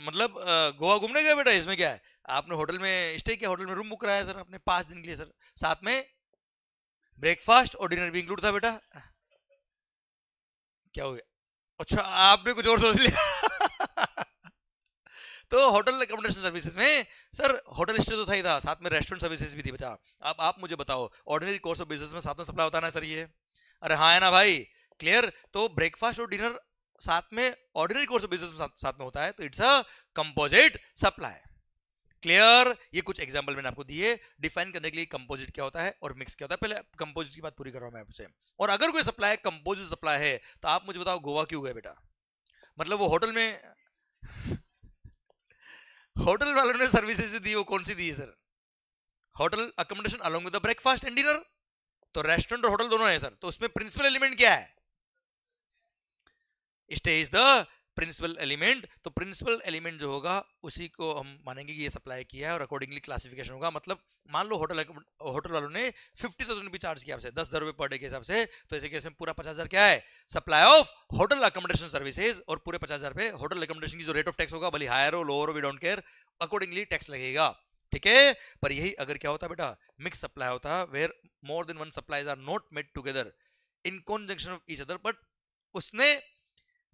मतलब गोवा घूमने गए बेटा, इसमें क्या है? आपने होटल में स्टे किया, होटल में रूम बुक कराया सर आपने 5 दिन के लिए, सर साथ में ब्रेकफास्ट और डिनर भी इंक्लूड था बेटा। क्या हो गया? अच्छा आपने कुछ और सोच लिया। तो होटल अकोमोडेशन सर्विसेज में सर होटल स्टे तो था ही था, साथ में रेस्टोरेंट सर्विसेज भी थी बेटा। अब आप मुझे बताओ, ऑर्डिनरी कोर्स ऑफ बिजनेस में साथ में सप्लाई होता है ना सर ये? अरे हाँ है ना भाई, क्लियर? तो ब्रेकफास्ट और डिनर साथ में ऑर्डिनरी कोर्स ऑफ बिजनेस में साथ में होता है, तो it's a composite supply, clear? ये कुछ एग्जांपल मैंने आपको दिए डिफाइन करने के लिए कंपोजिट क्या होता है और मिक्स क्या होता है। पहले कंपोजिट की बात पूरी कर रहा हूं मैं आपसे। और अगर कोई सप्लाई कंपोजिट सप्लाई है तो आप मुझे बताओ गोवा क्यों गए बेटा? मतलब वो होटल में होटल वालों ने सर्विसेज दी, वो कौन सी दी है sir? Hotel accommodation along with the breakfast and dinner, तो रेस्टोरेंट और होटल दोनों है सर। तो उसमें प्रिंसिपल एलिमेंट क्या है? Stay is the principal element. तो प्रिंसिपल एलिमेंट जो होगा उसी को हम मानेंगे कि ये सप्लाई किया है और अकॉर्डिंगली क्लासिफिकेशन होगा। मतलब मान लो होटल वालों ने 50,000 रुपये चार्ज किया आपसे 10,000 रुपये पर डे के हिसाब से, तो ऐसे केस में पूरा 50,000 क्या है? Supply of hotel accommodation services, और पूरे 50,000 पे होटल अकोमोडेशन की जो रेट ऑफ टैक्स होगा, भले हायर हो लोअर हो, we don't care, accordingly tax लगेगा, ठीक है। पर यही अगर क्या होता बेटा? मिक्स सप्लाई होता, where more than one supplies are not made together in conjunction of each other, but उसने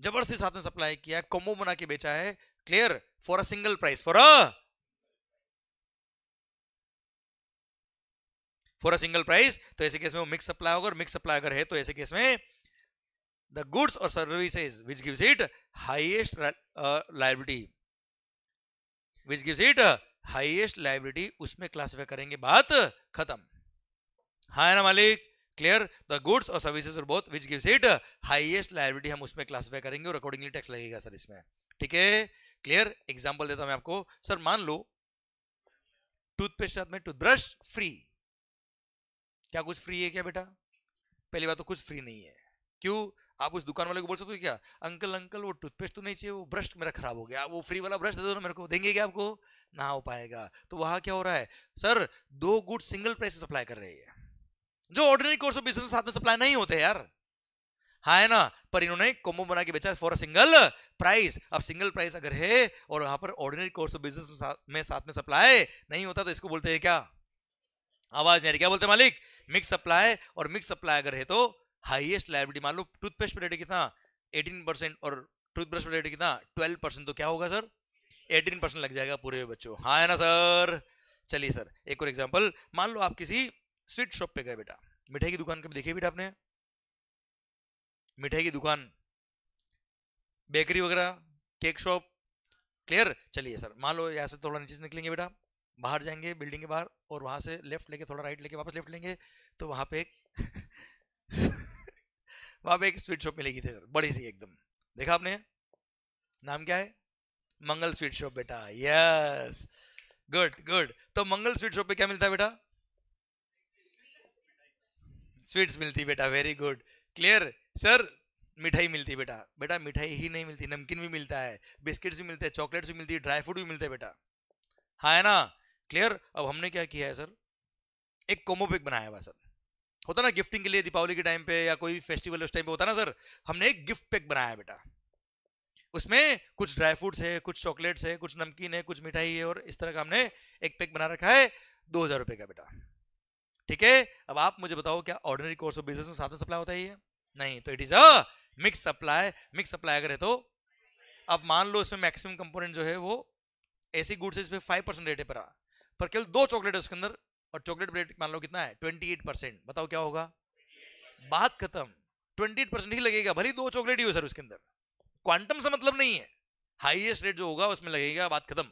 जबरदस्ती साथ में सप्लाई किया, कॉम्बो बना के बेचा है, clear? For a single price, for a single price. तो ऐसे केस में वो मिक्स सप्लाई होगा, और मिक्स सप्लाई अगर है तो ऐसे केस में द गुड्स और services which gives it highest liability, which gives it highest liability, उसमें क्लासिफाई करेंगे, बात खत्म। हाँ है ना मालिक? क्लियर? द गुड्स और सर्विसेज और both which gives it highest liability, हम उसमें क्लासिफाई करेंगे और अकॉर्डिंगली टैक्स लगेगा सर इसमें, ठीक है? क्लियर? एग्जांपल देता हूं मैं आपको। सर मान लो टूथपेस्ट साथ में टूथब्रश फ्री, क्या कुछ फ्री है क्या बेटा? पहली बात तो कुछ फ्री नहीं है। क्यों? आप उस दुकान वाले को बोल सकते हो क्या, अंकल अंकल वो टूथपेस्ट तो नहीं चाहिए, वो ब्रश मेरा खराब हो गया, वो फ्री वाला ब्रश दे दो ना मेरे को, देंगे क्या आपको? ना हो पाएगा। तो वहां क्या हो रहा है सर? दो गुड सिंगल प्राइस से सप्लाई कर रहे हैं, जो ऑर्डिनरी कोर्स ऑफ बिजनेस साथ में सप्लाई नहीं होते यार, हाँ है ना? पर इन्होंने कॉम्बो बना के बेचा फॉर अ सिंगल प्राइस। अब सिंगल प्राइस अगर है और वहां पर ऑर्डिनरी कोर्स ऑफ बिजनेस में साथ में सप्लाई नहीं होता, तो इसको बोलते हैं क्या? आवाज नहीं आ रही, क्या बोलते हैं मालिक? Mix supply. और मिक्स सप्लाई अगर है तो हाईएस्ट लायबिलिटी, मान लो टूथपेस्ट पे रेट कितना 18% और टूथब्रश पे रेट कितना 12%, तो क्या होगा सर? 18% लग जाएगा पूरे बच्चों, हाँ है ना सर? चलिए सर एक और एग्जांपल, मान लो आप किसी स्वीट शॉप पे गए बेटा, मिठाई की दुकान कभी देखी बेटा आपने? मिठाई की दुकान, बेकरी वगैरह, केक शॉप, क्लियर? चलिए सर मान लो यहाँ से थोड़ा नीचे निकलेंगे बेटा, बाहर जाएंगे बिल्डिंग के बाहर, और वहां से लेफ्ट लेके थोड़ा राइट लेके वापस लेफ्ट लेंगे, तो वहां पे एक वहां पे एक स्वीट शॉप मिलेगी थी सर, बड़ी सी एकदम, देखा आपने? नाम क्या है? मंगल स्वीट शॉप बेटा, यस, गुड गुड। तो मंगल स्वीट शॉप पे क्या मिलता है बेटा? स्वीट्स मिलती है बेटा, वेरी गुड। Clear sir? मिठाई मिलती है बेटा, बेटा मिठाई ही नहीं मिलती, नमकीन भी मिलता है, बिस्किट्स भी मिलते हैं, चॉकलेट्स भी मिलती है, ड्राई फ्रूट भी मिलते हैं बेटा, हाँ है ना? क्लियर? अब हमने क्या किया है सर, एक कोमो पैक बनाया हुआ सर, होता ना गिफ्टिंग के लिए दीपावली के टाइम पे या कोई फेस्टिवल उस टाइम पे होता ना सर, हमने एक गिफ्ट पैक बनाया है बेटा, उसमें कुछ ड्राई फ्रूट्स है, कुछ चॉकलेट्स है, कुछ नमकीन है, कुछ मिठाई है, और इस तरह का हमने एक पैक बना रखा है 2000 रुपए का बेटा, ठीक है? अब आप मुझे बताओ क्या ऑर्डिनरी कोर्स ऑफ बिजनेस में साथ में सप्लाई होता है ये? नहीं, तो it is a mix supply. Mix supply अगर है तो अब मान लो इसमें मैक्सिमम कंपोनेंट जो है वो ऐसी गुड्स है इस पे 5% रेट है पर केवल 2 चॉकलेट है उसके अंदर, और चॉकलेट रेट मान लो कितना है 28%, बताओ क्या होगा? बात खत्म, 28% ही लगेगा, भले 2 चॉकलेट ही हो सर उसके अंदर, क्वांटम से मतलब नहीं है, हाईएस्ट रेट जो होगा उसमें लगेगा, बात खत्म।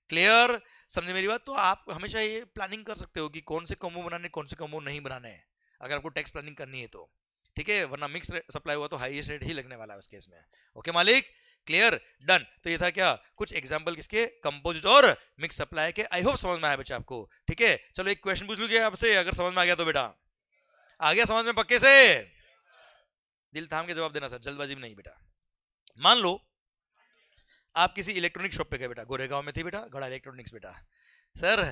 क्लियर? समझे मेरी बात? तो आप हमेशा ये प्लानिंग कर सकते हो कि कौन से कॉम्बो बनाने, कौन से कॉम्बो नहीं बनाने हैं, अगर आपको टैक्स प्लानिंग करनी है तो, ठीक है? वरना मिक्स सप्लाई हुआ तो हाईएस्ट रेट ही लगने वाला है उस केस में। ओके मालिक? क्लियर? डन। तो ये था क्या, कुछ एग्जांपल किसके, कंपोजिट और मिक्स सप्लाई के। आई होप समझ में आया बच्चा आपको, ठीक है? चलो एक क्वेश्चन पूछ लीजिए आपसे, अगर समझ में आ गया तो बेटा, आ गया समझ में पक्के से? दिल थाम के जवाब देना सर, जल्दबाजी में नहीं बेटा। मान लो आप किसी इलेक्ट्रॉनिक शॉप पे गए बेटा, गोरेगांव में थी बेटा गड़ा इलेक्ट्रॉनिक्स बेटा, सर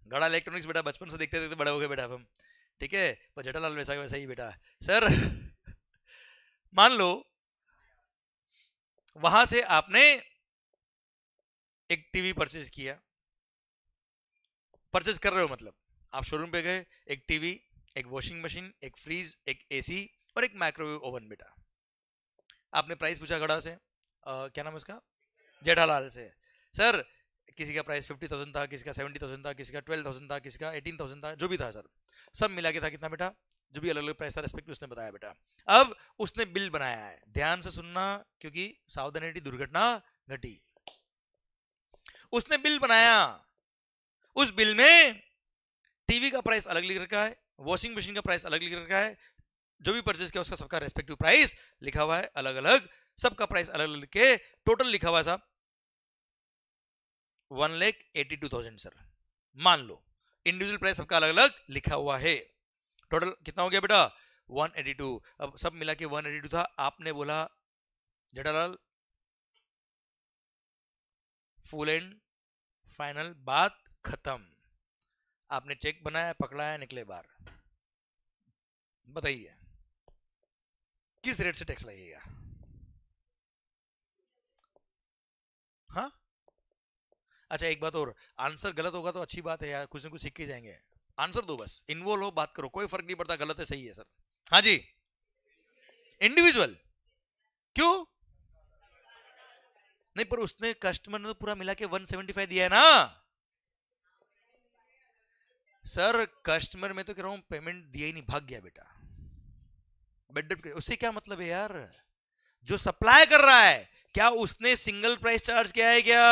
गड़ा इलेक्ट्रॉनिक्स बेटा बचपन से देखते देखते बड़े हो गए बेटा हम, ठीक है? पर जेठालाल वैसा वैसा ही बेटा सर। मान लो वहां से आपने एक टीवी परचेज किया, परचेज कर रहे हो मतलब आप शोरूम पे गए, एक टीवी, एक वॉशिंग मशीन, एक फ्रीज, एक एसी और एक माइक्रोवेव ओवन बेटा। आपने प्राइस पूछा गड़ा से, क्या नाम है उसका, जेठालाल से, सर किसी का प्राइस 50,000 था, किसी का 70,000 था, किसी का 12,000 था, किसी का 18,000 था, जो भी था सर, सब मिला के था कितना बेटा, जो भी अलग अलग प्राइस था रेस्पेक्ट उसने बताया बेटा। अब उसने बिल बनाया है, ध्यान से सुनना क्योंकि सावधानी दुर्घटना घटी। उसने बिल बनाया, उस बिल में टीवी का प्राइस अलग लिख रखा है, वॉशिंग मशीन का प्राइस अलग लिख रखा है, जो भी परचेज किया उसका सबका रेस्पेक्टिव प्राइस लिखा हुआ है अलग अलग, सबका प्राइस अलग अलग के टोटल लिखा हुआ है साहब 1,82,000 सर। मान लो इंडिविजुअल प्राइस सबका अलग अलग लिखा हुआ है, टोटल कितना हो गया बेटा 182। अब सब मिला के 182 था, आपने बोला जेठालाल फुल एंड फाइनल, बात खत्म। आपने चेक बनाया, पकड़ाया, निकले बाहर, बताइए किस रेट से टैक्स लगेगा? हाँ अच्छा एक बात और, आंसर गलत होगा तो अच्छी बात है यार, कुछ ना कुछ सीख के जाएंगे, आंसर दो बस, इन्वॉल्व हो, बात करो, कोई फर्क नहीं पड़ता गलत है सही है सर। हाँ जी इंडिविजुअल, क्यों नहीं, पर उसने कस्टमर ने तो पूरा मिला के 175 दिया है ना सर, कस्टमर में तो कह रहा हूं पेमेंट दिया ही नहीं, भाग गया बेटा, बेड उससे क्या मतलब है यार, जो सप्लाई कर रहा है क्या उसने सिंगल प्राइस चार्ज किया है क्या?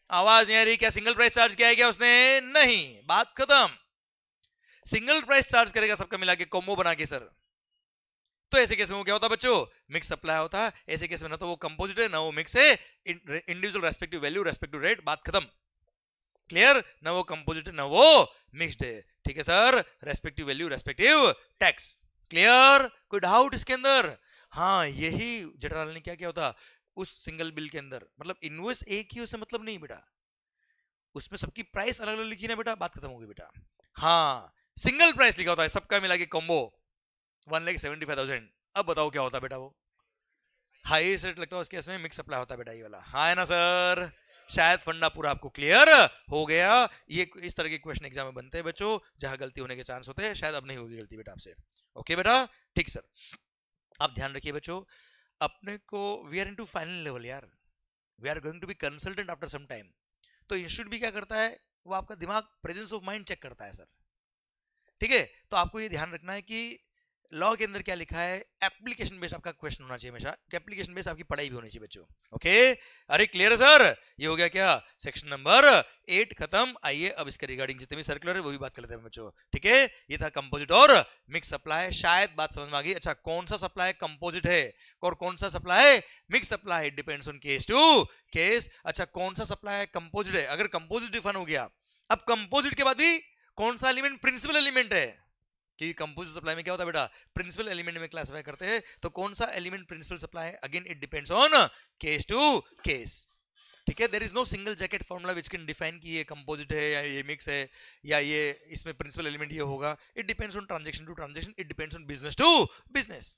आवाज नहीं आ रही, क्या सिंगल प्राइस चार्ज किया है क्या उसने? नहीं, बात खत्म। सिंगल प्राइस चार्ज करेगा सबका मिला के कॉम्बो बना के सर, तो ऐसे केस में वो क्या होता है बच्चों, मिक्स सप्लाई होता है। ऐसे केस में ना तो वो कंपोजिट है ना वो मिक्स है, individual respective value respective rate, बात खत्म। क्लियर? ना वो कंपोजिट है ना वो मिक्स्ड है, ठीक है sir? Respective value respective tax. Clear? कोई डाउट इसके अंदर? हाँ यही जेठालाल ने क्या किया होता उस सिंगल बिल के अंदर, मतलब इनवॉइस एक ही उससे मतलब नहीं बेटा, उसमें सबकी प्राइस अलग अलग लिखी ना बेटा, बात खत्म हो गई बेटा। हाँ सिंगल प्राइस लिखा होता है सबका मिला के कॉम्बो 1,75,000। अब बताओ क्या होता है बेटा, वो हाईएस्ट रेट लगता है उसके इसमें मिक्स सप्लाई होता है बेटा, ये वाला, हाँ है ना सर? शायद फंडा पूरा आपको क्लियर हो गया। ये इस तरह के क्वेश्चन एग्जाम में बनते हैं बच्चों, जहां गलती होने के चांस होते हैं, शायद अब नहीं होगी गलती बेटा आपसे। ओके बेटा, ठीक सर, आप ध्यान रखिए बच्चों, अपने को we are into final level यार, we are going to be consultant after some time. तो इंस्टीट्यूट भी क्या करता है, वो आपका दिमाग प्रेजेंस ऑफ माइंड चेक करता है सर, ठीक है? तो आपको ये ध्यान रखना है कि लॉ के अंदर क्या लिखा है, एप्लीकेशन बेस्ड आपका क्वेश्चन होना चाहिए हमेशा, एप्लीकेशन बेस्ड आपकी पढ़ाई भी होनी चाहिए बच्चों। ओके अरे क्लियर है सर? ये हो गया क्या, सेक्शन नंबर 8 खत्म। आइए अब इसके रिगार्डिंग जितने भी सर्कुलर है वो भी बात कर लेते हैं बच्चों, ठीक है? ये था कंपोजिट और मिक्स सप्लाई, शायद बात समझ में आ गई। अच्छा कौन सा सप्लाई कंपोजिट है और कौन सा supply mix supply, depends on case to case. अच्छा कौन सा सप्लाई कंपोजिट है, अगर कंपोजिट डिफाइन हो गया, अब कंपोजिट के बाद भी कौन सा एलिमेंट प्रिंसिपल एलिमेंट है, कि कंपोजिट सप्लाई में क्या होता है बेटा, प्रिंसिपल एलिमेंट में क्लासिफाई करते हैं। तो कौन सा एलिमेंट प्रिंसिपल सप्लाई है, again it depends on case to case. ठीक है, there is no single jacket formula which can define कि ये कंपोजिट है या ये मिक्स है या ये इसमें प्रिंसिपल एलिमेंट ये होगा। It depends on transaction to transaction, it depends on business to business.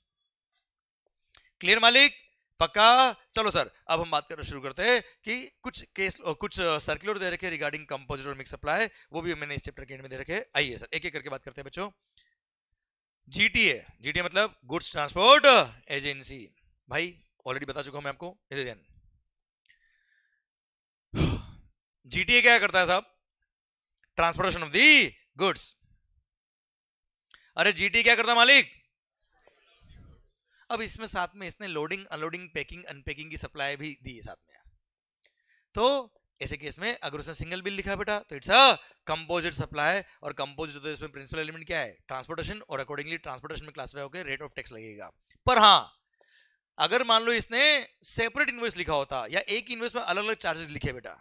Clear मालिक, पक्का? चलो सर, अब हम बात करना शुरू करते हैं कि कुछ केस कुछ सर्कुलर दे रखे रिगार्डिंग कंपोजिट और मिक्स सप्लाई, वो भी मैंने इस चैप्टर के एंड में दे रखे। आइए सर एक एक करके बात करते हैं बच्चों। जीटीए, जीटीए मतलब गुड्स ट्रांसपोर्ट एजेंसी। भाई ऑलरेडी बता चुका हूं मैं आपको, जीटीए क्या करता है साहब, ट्रांसपोर्टेशन ऑफ दी गुड्स। अरे जीटीए क्या करता है मालिक? अब इसमें साथ में इसने लोडिंग अनलोडिंग पैकिंग अनपैकिंग की सप्लाई भी दी है साथ में। तो ऐसे केस में अगर उसने सिंगल बिल लिखा बेटा तो इट्स अ कंपोजिट सप्लाई, और कंपोजिट तो इसमें प्रिंसिपल एलिमेंट क्या है, ट्रांसपोर्टेशन, और अकॉर्डिंगली ट्रांसपोर्टेशन में क्लासिफाई होकर रेट ऑफ टैक्स लगेगा। पर हाँ, अगर मान लो इसने सेपरेट इनवॉइस लिखा होता या एक इनवॉइस में अलग अलग चार्जेस लिखे बेटा,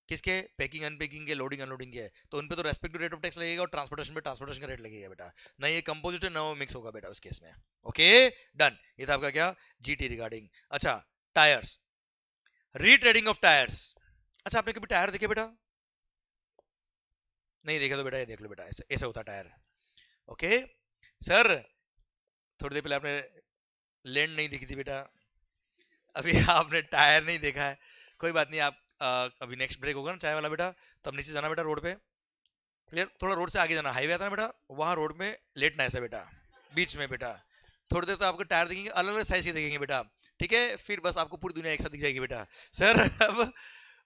किसके, पैकिंग अनपैकिंग के, लोडिंग अनलोडिंग के, तो उन पे तो रेस्पेक्टिव रेट ऑफ टैक्स लगेगा और ट्रांसपोर्टेशन पे ट्रांसपोर्टेशन का रेट लगेगा बेटा। ना ये कंपोजिट है ना वो मिक्स होगा बेटा उस केस में। ओके डन, ये था आपका क्या, जीटी रिगार्डिंग। अच्छा टायर्स, रीट्रेडिंग ऑफ टायर्स। अच्छा आपने कभी टायर देखे बेटा? नहीं देखे तो बेटा ये देख लो बेटा, ऐसे होता टायर। ओके सर, थोड़ी देर पहले आपने लैंड नहीं देखी थी बेटा, अभी आपने टायर नहीं देखा है, कोई बात नहीं। आप अभी नेक्स्ट ब्रेक होगा ना चाय वाला बेटा, तब नीचे जाना बेटा रोड पे, क्लियर? थोड़ा रोड से आगे जाना, हाईवे आता है ना बेटा, वहां रोड में लेटना ऐसा बेटा, बीच में बेटा। थोड़ी देर तो आपको टायर दिखेंगे, अलग अलग साइज के दिखेंगे बेटा, ठीक है? फिर बस आपको पूरी दुनिया एक साथ दिख जाएगी बेटा। सर अब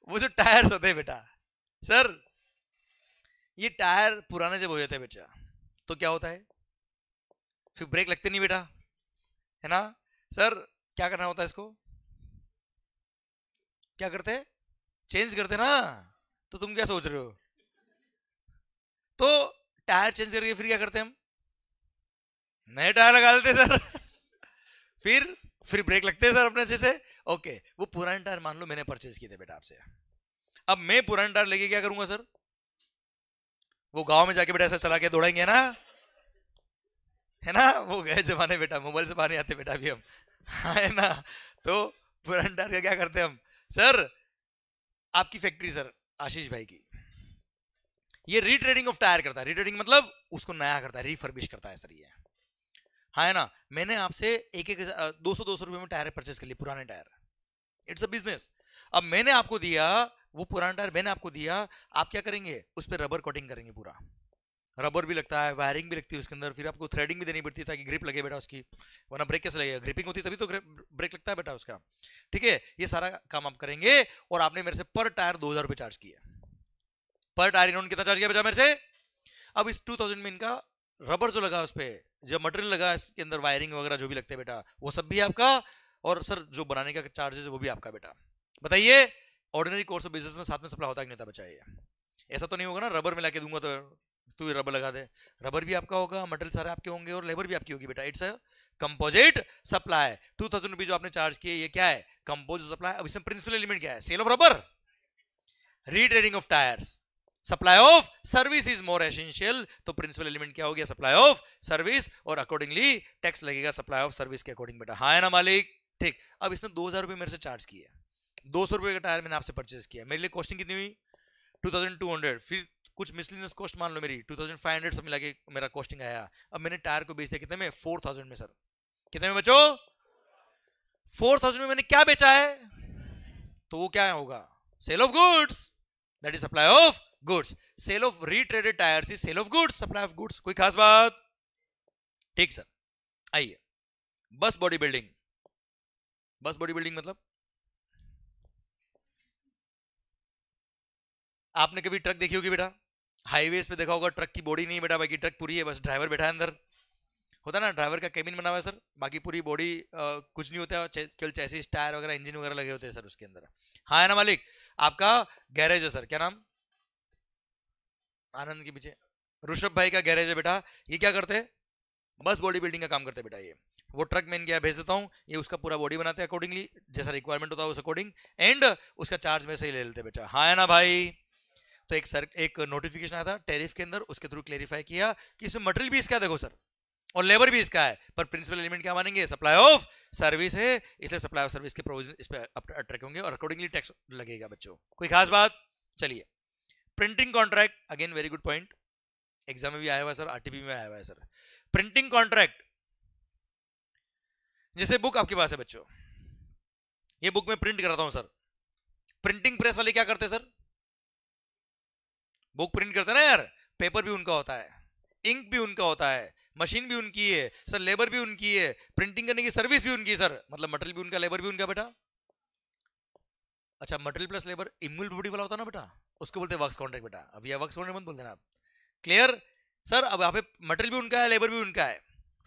वो जो टायर्स होते हैं बेटा, सर ये टायर पुराने जब हो जाते हैं बेटा तो क्या होता है, फिर ब्रेक लगते नहीं बेटा, है ना? सर क्या करना होता है इसको, क्या करते हैं, चेंज करते ना। तो तुम क्या सोच रहे हो, तो टायर चेंज करके फिर क्या करते हैं हम, नए टायर लगा देते सर फिर ब्रेक लगते हैं सर अपने अच्छे से। ओके, वो पुराने टायर मान लो मैंने परचेज किए थे बेटा आपसे, अब मैं पुराने टायर लेके क्या करूंगा सर, वो गांव में जाके बेटा ऐसा चला के दौड़ाएंगे ना, है ना? वो गए जमाने बेटा, मोबाइल से बाहर नहीं आते बेटा अभी हम, है ना? तो पुराने टायर का क्या करते हैं हम, सर आपकी फैक्ट्री सर आशीष भाई की, ये रीट्रेडिंग ऑफ टायर करता है। रीट्रेडिंग मतलब उसको नया करता है, रिफर्बिश करता है सर ये, हाँ है ना? मैंने आपसे एक 200 रुपए में टायर परचेस कर लिए, पुराने टायर, इट्स अ बिजनेस। अब मैंने आपको दिया वो पुराना टायर, मैंने आपको दिया, आप क्या करेंगे, उस पर रबर कोटिंग करेंगे, पूरा रबर भी लगता है, वायरिंग भी लगती है उसके अंदर, फिर आपको थ्रेडिंग भी देनी पड़ती है ताकि ग्रिप लगे बेटा उसकी, वरना ब्रेक कैसे लगेगा, ग्रिपिंग होती है तभी तो ब्रेक लगता है बेटा उसका, ठीक है? ये सारा काम आप करेंगे, और आपने मेरे से पर टायर 2000 रुपए चार्ज किया, पर टायर इन्होंने कितना चार्ज किया बेटा मेरे से? अब इस 2000 में इनका रबर जो लगा उस पर, जो मटेरियल लगा इसके अंदर, वायरिंग वगैरह जो भी लगते हैं बेटा, वो सब भी आपका, और सर जो बनाने का चार्जेस है वो भी आपका बेटा। बताइए ऑर्डिनरी कोर्स ऑफ बिजनेस में साथ में सप्लाई होता है कि नहीं होता बच्चा? ये ऐसा तो नहीं होगा ना रबर में लाके दूंगा तो तू रबर लगा दे, रबर भी आपका होगा, मटेरियल सारे आपके होंगे और लेबर भी आपकी होगी बेटा। It's a composite supply. 2000 rupees जो आपने चार्ज किए, ये क्या है, कंपोजिट सप्लाई। अब इसमें प्रिंसिपल एलिमेंट क्या है, sale of rubber, retreading of tyres, supply of service is more essential, तो प्रिंसिपल एलिमेंट क्या हो गया, सप्लाई ऑफ सर्विस, और अकॉर्डिंगली टैक्स लगेगा सप्लाई ऑफ सर्विस के अकॉर्डिंग बेटा, हाँ है ना मालिक? ठीक, अब इसने 2000 रुपए मेरे से चार्ज किए, 200 रुपए का टायर मैंने आपसे परचेज किया, मेरे लिए कॉस्टिंग कितनी हुई 2200, फिर कुछ मिसलिनियस कॉस्ट मान लो मेरी 2500 सब मिला के मेरा कॉस्टिंग आया। अब मैंने टायर को बेच दिया कितने में, 4000 में। सर कितने में बच्चों, 4000 में मैंने क्या बेचा है, तो वो क्या होगा, sale of goods, that is supply of goods. Sale of retreaded tyres is sale of goods, supply of goods. कोई खास बात? ठीक सर, आइए bus body building. Bus body building मतलब आपने कभी ट्रक देखी होगी बेटा, हाईवेज पे देखा होगा, ट्रक की बॉडी नहीं बेटा, बाकी ट्रक पूरी है, बस ड्राइवर बैठा है अंदर, होता है ना, ड्राइवर का केबिन बना हुआ है सर, बाकी पूरी बॉडी कुछ नहीं होता है, केवल चेसिस टायर वगैरह इंजन वगैरह लगे होते हैं सर उसके अंदर, हाँ है ना मालिक? आपका गैरेज है सर, क्या नाम, आनंद के पीछे ऋषभ भाई का गैरेज है बेटा। ये क्या करते हैं, बस बॉडी बिल्डिंग का काम करते हैं बेटा। ये वो ट्रक मैन क्या भेज देता हूँ, ये उसका पूरा बॉडी बनाते हैं अकॉर्डिंगली, जैसा रिक्वायरमेंट होता है उस अकॉर्डिंग, एंड उसका चार्ज में से ही ले लेते हैं बेटा, हाँ है ना भाई? तो एक नोटिफिकेशन आया था टैरिफ के अंदर, उसके थ्रू क्लेरिफाई किया कि इसमें मटेरियल भी इसका है, देखो सर, और लेबर भी इसका है, पर प्रिंसिपल एलिमेंट क्या मानेंगे, सप्लाई ऑफ सर्विस है, इसलिए सप्लाई ऑफ सर्विस के प्रोविजन इस पे अट्रैक्ट होंगे और अकॉर्डिंगली टैक्स लगेगा बच्चों। कोई खास बात? चलिए, printing contract, again very good point, exam में भी आया हुआ है सर, आरटीपी में आया हुआ है सर। प्रिंटिंग कॉन्ट्रैक्ट, जैसे बुक आपके पास है बच्चों, ये बुक में प्रिंट कराता हूं सर, प्रिंटिंग प्रेस वाले क्या करते हैं सर, बुक प्रिंट करते हैं ना यार, पेपर भी उनका होता है, इंक भी उनका होता है, मशीन भी उनकी है सर, लेबर भी उनकी है, प्रिंटिंग करने की सर्विस भी उनकी है सर, मतलब मटेरियल भी उनका, लेबर भी उनका बेटा। अच्छा, मटेरियल प्लस लेबर इम्यूलेबिलिटी वाला होता है ना बेटा, उसको बोलते हैं वर्क्स कॉन्ट्रैक्ट बेटा। अब यह वर्क्स कॉन्ट्रैक्ट मत बोल देना आप, क्लियर सर। अब यहाँ पे मटेरियल भी उनका है, लेबर भी उनका है,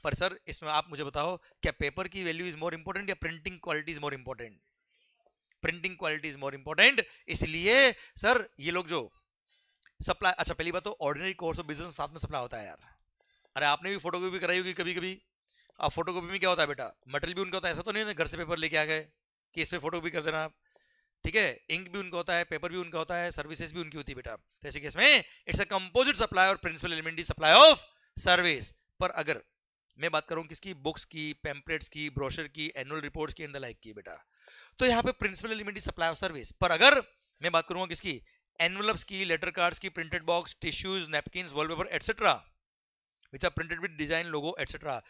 पर सर इसमें आप मुझे बताओ, क्या पेपर की वैल्यू इज मोर इंपॉर्टेंट या printing quality is more important? Printing quality is more important, इसलिए सर ये लोग जो सप्लाई, अच्छा पहली बात तो ऑर्डिनरी कोर्स ऑफ बिजनेस साथ में सप्लाई होता है यार। अरे आपने भी फोटोकॉपी कराई होगी कभी कभी, अब फोटोकॉपी में क्या होता है बेटा, मटेरियल भी उनका होता है, ऐसा तो नहीं है घर से पेपर लेके आ गए कि इस पे फोटोकॉपी कर देना आप, ठीक है, इंक भी उनका होता है, पेपर भी उनका होता है, सर्विसेज भी उनकी होती है बेटा। तो ऐसे केस में इट्स अ कंपोजिट सप्लाई और principal element is supply of service. पर अगर मैं बात करूं किसकी, बुक्स की, पैम्पलेट्स की, ब्रोशर की, एनुअल रिपोर्ट्स की एंड द लाइक की बेटा, तो यहाँ पे principal element is supply of service. पर अगर मैं बात करूंगा किसकी, एनवलप्स की, लेटर कार्ड्स की, printed box, tissues, napkins, wallpaper etcetera which are printed with design, logo etcetera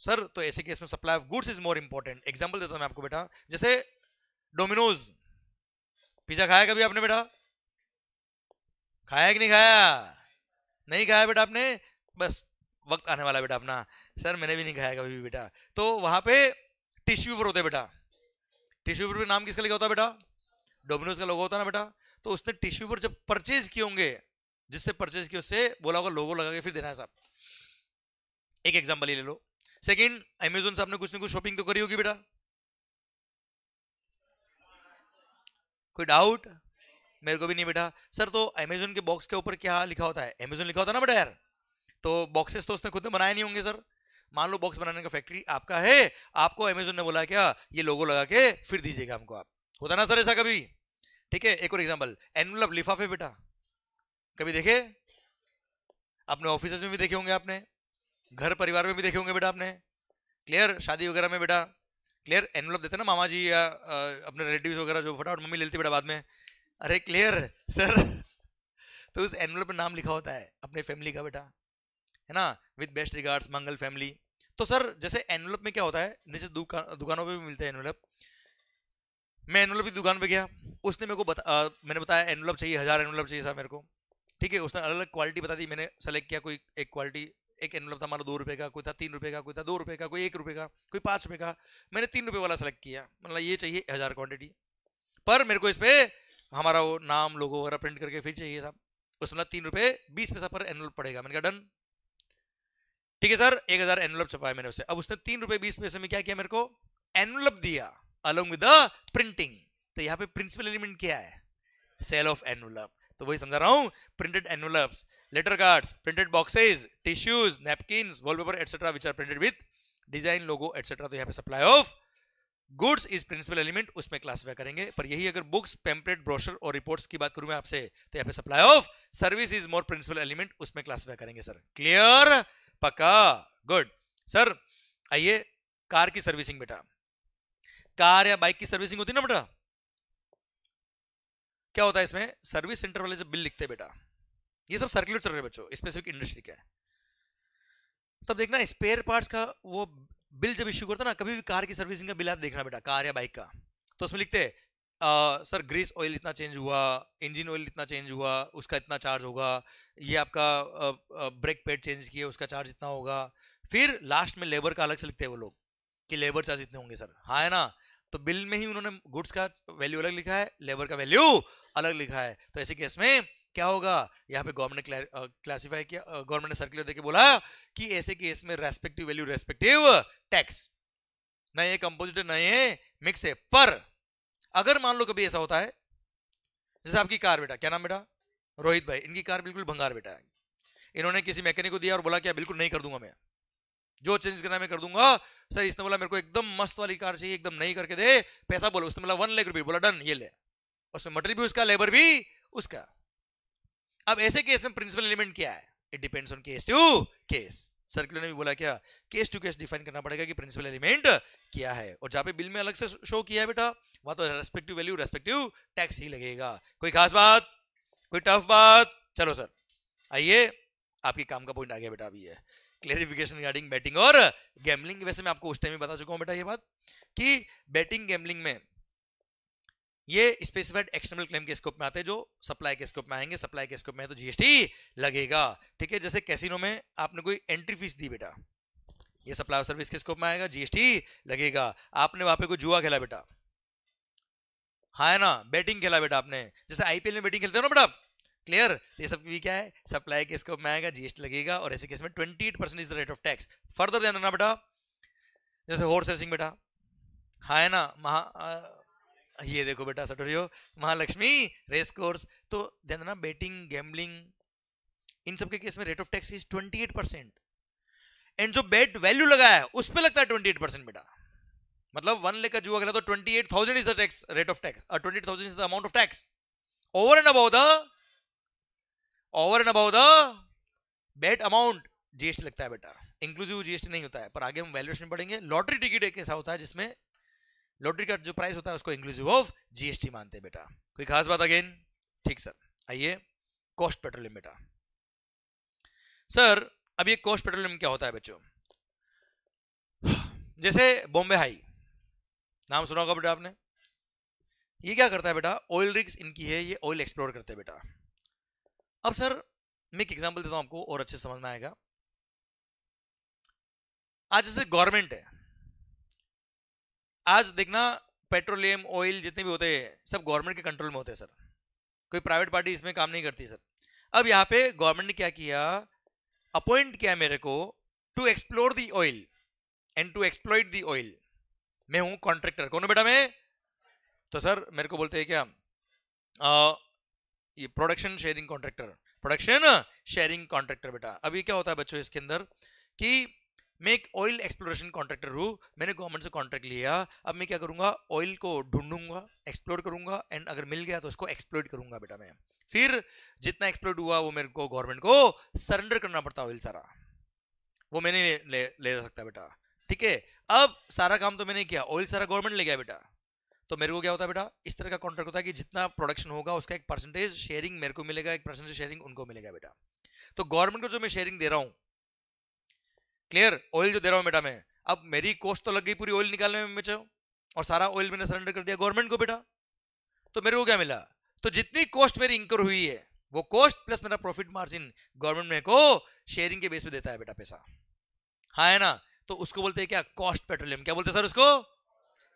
sir, तो ऐसे केस में supply of goods is more important. Example देता हूं मैं आपको बेटा, जैसे डोमिनोज पिज्जा खाया कभी आपने बेटा, खाया कि नहीं खाया? नहीं खाया बेटा आपने, बस वक्त आने वाला बेटा अपना, सर मैंने भी नहीं खाया कभी भी बेटा। तो वहां पे टिश्यू पेपर होते हैं बेटा, टिश्यू पेपर पे नाम किसका लिखा होता है बेटा, डोमिनोज का लोगो होता है ना बेटा। तो उसने टिश्यू पेपर जब परचेज किए होंगे, जिससे परचेज किए उससे बोला होगा लोगो लगा के फिर देना है साहब। एक एग्जांपल ही ले लो। सेकंड, अमेज़न से आपने कुछ ना कुछ शॉपिंग तो करी होगी बेटा, कोई डाउट? मेरे को भी नहीं बेटा। सर तो अमेज़न के बॉक्स के ऊपर क्या लिखा होता है, अमेज़न लिखा होता है ना बेटा यार, तो बॉक्सेस तो उसने खुद ने बनाए नहीं होंगे सर। मान लो बॉक्स बनाने का फैक्ट्री आपका है, आपको अमेज़न ने बोला क्या ये लोगो लगा के फिर दीजिएगा हमको आप, होता ना सर ऐसा कभी, ठीक है। एक और एग्जांपल, एनवलप लिफाफे बेटा, कभी देखे? अपने ऑफिस में भी देखे होंगे आपने, घर परिवार में भी देखे होंगे बेटा आपने, क्लियर, शादी वगैरह में बेटा क्लियर एनवलप देते ना मामा जी या अपने रिलेटिव्स वगैरह, जो फटाफट मम्मी ले लेती बेटा बाद में, अरे क्लियर सर। तो उस एनवलप में नाम लिखा होता है अपने फैमिली का बेटा, है ना, with best regards Mangal family. तो सर जैसे एनवलप में क्या होता है, नीचे दुकानों पे भी मिलते हैं एनवलप, मैं एनवलप की दुकान पे गया, उसने मेरे को मैंने बताया एनवलप चाहिए, 1000 एनवलप चाहिए साहब मेरे को, ठीक है। उसने अलग अलग क्वालिटी बता दी, मैंने सेलेक्ट किया कोई एक क्वालिटी, एक एनवलप था मान लो 2 रुपए का, कोई था 3 रुपए का, कोई था 2 रुपए का, कोई 1 रुपए का, कोई 5 रुपए का, मैंने 3 रुपए वाला सेलेक्ट किया, मतलब ये चाहिए 1000 क्वांटिटी, पर मेरे को इस पे हमारा वो नाम लोगो वगैरह प्रिंट करके फिर चाहिए साहब, उसमें 3 रुपए 20 पैसा पर एनवलप पड़ेगा। मैंने कहा डन, ठीक है सर, 1000 एनवलप छपाया मैंने उससे। अब उसने 3 रुपए 20 पैसे में क्या किया, मेरे को एनवलप दिया अलोंग विद द प्रिंटिंग। तो यहाँ पे प्रिंसिपल एलिमेंट क्या है, सेल ऑफ एनवलप। तो वही समझा रहा हूं, printed envelopes, letter cards, printed boxes, tissues, napkins, wallpaper etcetera which are printed with design, logo etcetera. तो यहाँ पे supply of goods is principal element, उसमें क्लासिफाई करेंगे। पर यही अगर बुक्स, पैम्पलेट, ब्रोशर और रिपोर्ट्स की बात करूं मैं आपसे, तो यहाँ पे supply of service is more principal element, उसमें क्लासिफाई करेंगे सर। क्लियर, पक्का, गुड सर। आइए, कार की सर्विसिंग बेटा, कार या बाइक की सर्विसिंग होती है ना बेटा, क्या होता है इसमें, सर्विस सेंटर वाले जब बिल लिखते हैं बेटा, ये सब सर्कुलर चल रहे हैं बच्चों, स्पेसिफिक इंडस्ट्री का है, तब देखना स्पेयर पार्ट्स का वो बिल जब इश्यू करता है ना, कभी भी कार की सर्विसिंग का बिल आप देखना बेटा, कार या बाइक का, तो उसमें लिखते हैं सर ग्रीस ऑयल इतना चेंज हुआ, इंजन ऑयल इतना चेंज हुआ, उसका इतना चार्ज होगा, ये आपका ब्रेक पैड चेंज किया उसका चार्ज इतना होगा। फिर लास्ट में लेबर का अलग से लिखते हैं वो लोग कि लेबर चार्ज इतने होंगे सर, हाँ है ना। तो बिल में ही उन्होंने गुड्स का वैल्यू अलग लिखा है, लेबर का वैल्यू अलग लिखा है। तो ऐसे केस में क्या होगा, यहाँ पे गवर्नमेंट ने क्लासिफाई किया, गवर्नमेंट ने सर्कुलर देके बोला कि ऐसे केस में रेस्पेक्टिव वैल्यू रेस्पेक्टिव टैक्स, ना ये कंपोजिट है ना ये मिक्स है। पर अगर मान लो कभी ऐसा होता है, जैसे आपकी कार बेटा, क्या नाम बेटा, रोहित भाई, इनकी कार बिल्कुल भंगार बेटा है, इन्होंने किसी मैकेनिक को दिया और बोला क्या बिल्कुल नहीं कर दूंगा मैं, जो चेंज करना मैं कर दूंगा। सर इसने बोला मेरे को एकदम मस्त वाली कार चाहिए, एकदम नई करके दे, पैसा बोलो, उसने बोला 1 लाख रुपए, बोला डन, ये ले, उसमें मटेरियल भी उसका, लेबर भी उसका। अब ऐसे केस में प्रिंसिपल एलिमेंट क्या है? It depends on case to case. Circular ने भी बोला क्या, केस टू केस डिफाइन करना पड़ेगा कि प्रिंसिपल एलिमेंट क्या है, और जहां पे बिल में अलग से शो किया है बेटा वहां तो रेस्पेक्टिव वैल्यू रेस्पेक्टिव टैक्स ही लगेगा। कोई खास बात, कोई टफ बात? चलो सर आइए, आपके काम का पॉइंट आ गया बेटा। अभी है क्लेरिफिकेशन रिगार्डिंग बैटिंग और गैम्बलिंग। वैसे मैं आपको उस टाइम ही बता चुका हूं बेटा ये बात कि बैटिंग गैम्बलिंग में ये स्पेसिफाइड एक्सटर्नल क्लेम के स्कोप में आते हैं, जो सप्लाई के स्कोप में आएंगे। सप्लाई के स्कोप में तो जीएसटी लगेगा, ठीक है। जैसे कैसीनो में आपने कोई एंट्री फीस दी बेटा, ये सप्लाई ऑफ सर्विस के स्कोप में आएगा, जीएसटी लगेगा। आपने वहां पे कोई जुआ खेला बेटा, हाँ है ना, बैटिंग खेला बेटा आपने, जैसे आईपीएल में बैटिंग खेलते हो ना बेटा, क्लियर? तो ये सब भी क्या है, सप्लाई के स्कोप में आएगा, जीएसटी लगेगा। और ऐसे केस में 28% is the rate of tax. Further ध्यान देना बेटा, जैसे हॉर्स रेसिंग बेटा, हाँ है ना, ये देखो बेटा सटोरियो, महालक्ष्मी रेस कोर्स, तो ध्यान देना बेटिंग गैम्बलिंग इन सब के केस में rate of tax is 28%। And जो बेट वैल्यू लगा है उस पे लगता है 28% बेटा। मतलब 1 लाख का जुआ खेला तो 28,000 is the tax, rate of tax, और 28,000 is the amount of tax over and above the bet amount. GST लगता है बेटा, इंक्लूसिव जीएसटी नहीं होता है, पर आगे हम वैल्यूएशन पढ़ेंगे। लॉटरी टिकट एक ऐसा होता है जिसमें लॉटरी का जो प्राइस होता है उसको इंक्लूसिव ऑफ जीएसटी मानते हैं बेटा। कोई खास बात अगेन? ठीक सर, आइए कॉस्ट पेट्रोलियम बेटा। सर अब ये कॉस्ट पेट्रोलियम क्या होता है बच्चों? जैसे बॉम्बे हाई, नाम सुना होगा बेटा आपने, ये क्या करता है बेटा, ऑयल रिग्स इनकी है, ये ऑयल एक्सप्लोर करते हैं बेटा। अब सर मैं एक एग्जांपल देता हूं आपको और अच्छे समझ में आएगा। आज जैसे गवर्नमेंट है, आज देखना पेट्रोलियम ऑयल जितने भी होते हैं सब गवर्नमेंट के कंट्रोल में होते हैं सर, कोई प्राइवेट पार्टी इसमें काम नहीं करती सर। अब यहाँ पे गवर्नमेंट ने क्या किया, अपॉइंट किया मेरे को to explore the oil and to exploit the oil. मैं हूं कॉन्ट्रैक्टर, कौन है बेटा मैं? तो सर मेरे को बोलते हैं क्या, ये production sharing contractor, production sharing contractor बेटा। अभी क्या होता है बच्चों इसके अंदर कि मैं एक ऑयल एक्सप्लोरेशन कॉन्ट्रैक्टर हूं, मैंने गवर्नमेंट से कॉन्ट्रैक्ट लिया। अब मैं क्या करूंगा, ऑयल को ढूंढूंगा, एक्सप्लोर करूंगा, एंड अगर मिल गया तो उसको एक्सप्लोइट करूंगा बेटा मैं। फिर जितना एक्सप्लोइट हुआ वो मेरे को गवर्नमेंट को सरेंडर करना पड़ता है, ऑयल सारा वो मैंने ले सकता बेटा, ठीक है। अब सारा काम तो मैंने किया, ऑयल सारा गवर्नमेंट ले गया बेटा, तो मेरे को क्या होता है बेटा, इस तरह का कॉन्ट्रैक्ट होता है कि जितना प्रोडक्शन होगा उसका एक परसेंटेज शेयरिंग मेरे को मिलेगा, एक परसेंटेज शेयरिंग उनको मिलेगा बेटा। तो गवर्नमेंट को जो मैं शेयरिंग दे रहा हूं, क्लियर, ऑयल जो दे रहा हूं बेटा मैं, अब मेरी कॉस्ट तो लग गई पूरी ऑयल निकालने में बचाओ, और सारा ऑयल मैंने सरेंडर कर दिया गवर्नमेंट को बेटा। तो मेरे को क्या मिला, तो जितनी कॉस्ट मेरी इंकर हुई है वो कॉस्ट प्लस मेरा प्रॉफिट मार्जिन गवर्नमेंट मेरे को शेयरिंग के बेस पे देता है बेटा पैसा, हाँ है ना। तो उसको बोलते हैं क्या, कॉस्ट पेट्रोलियम। क्या बोलते हैं सर उसको?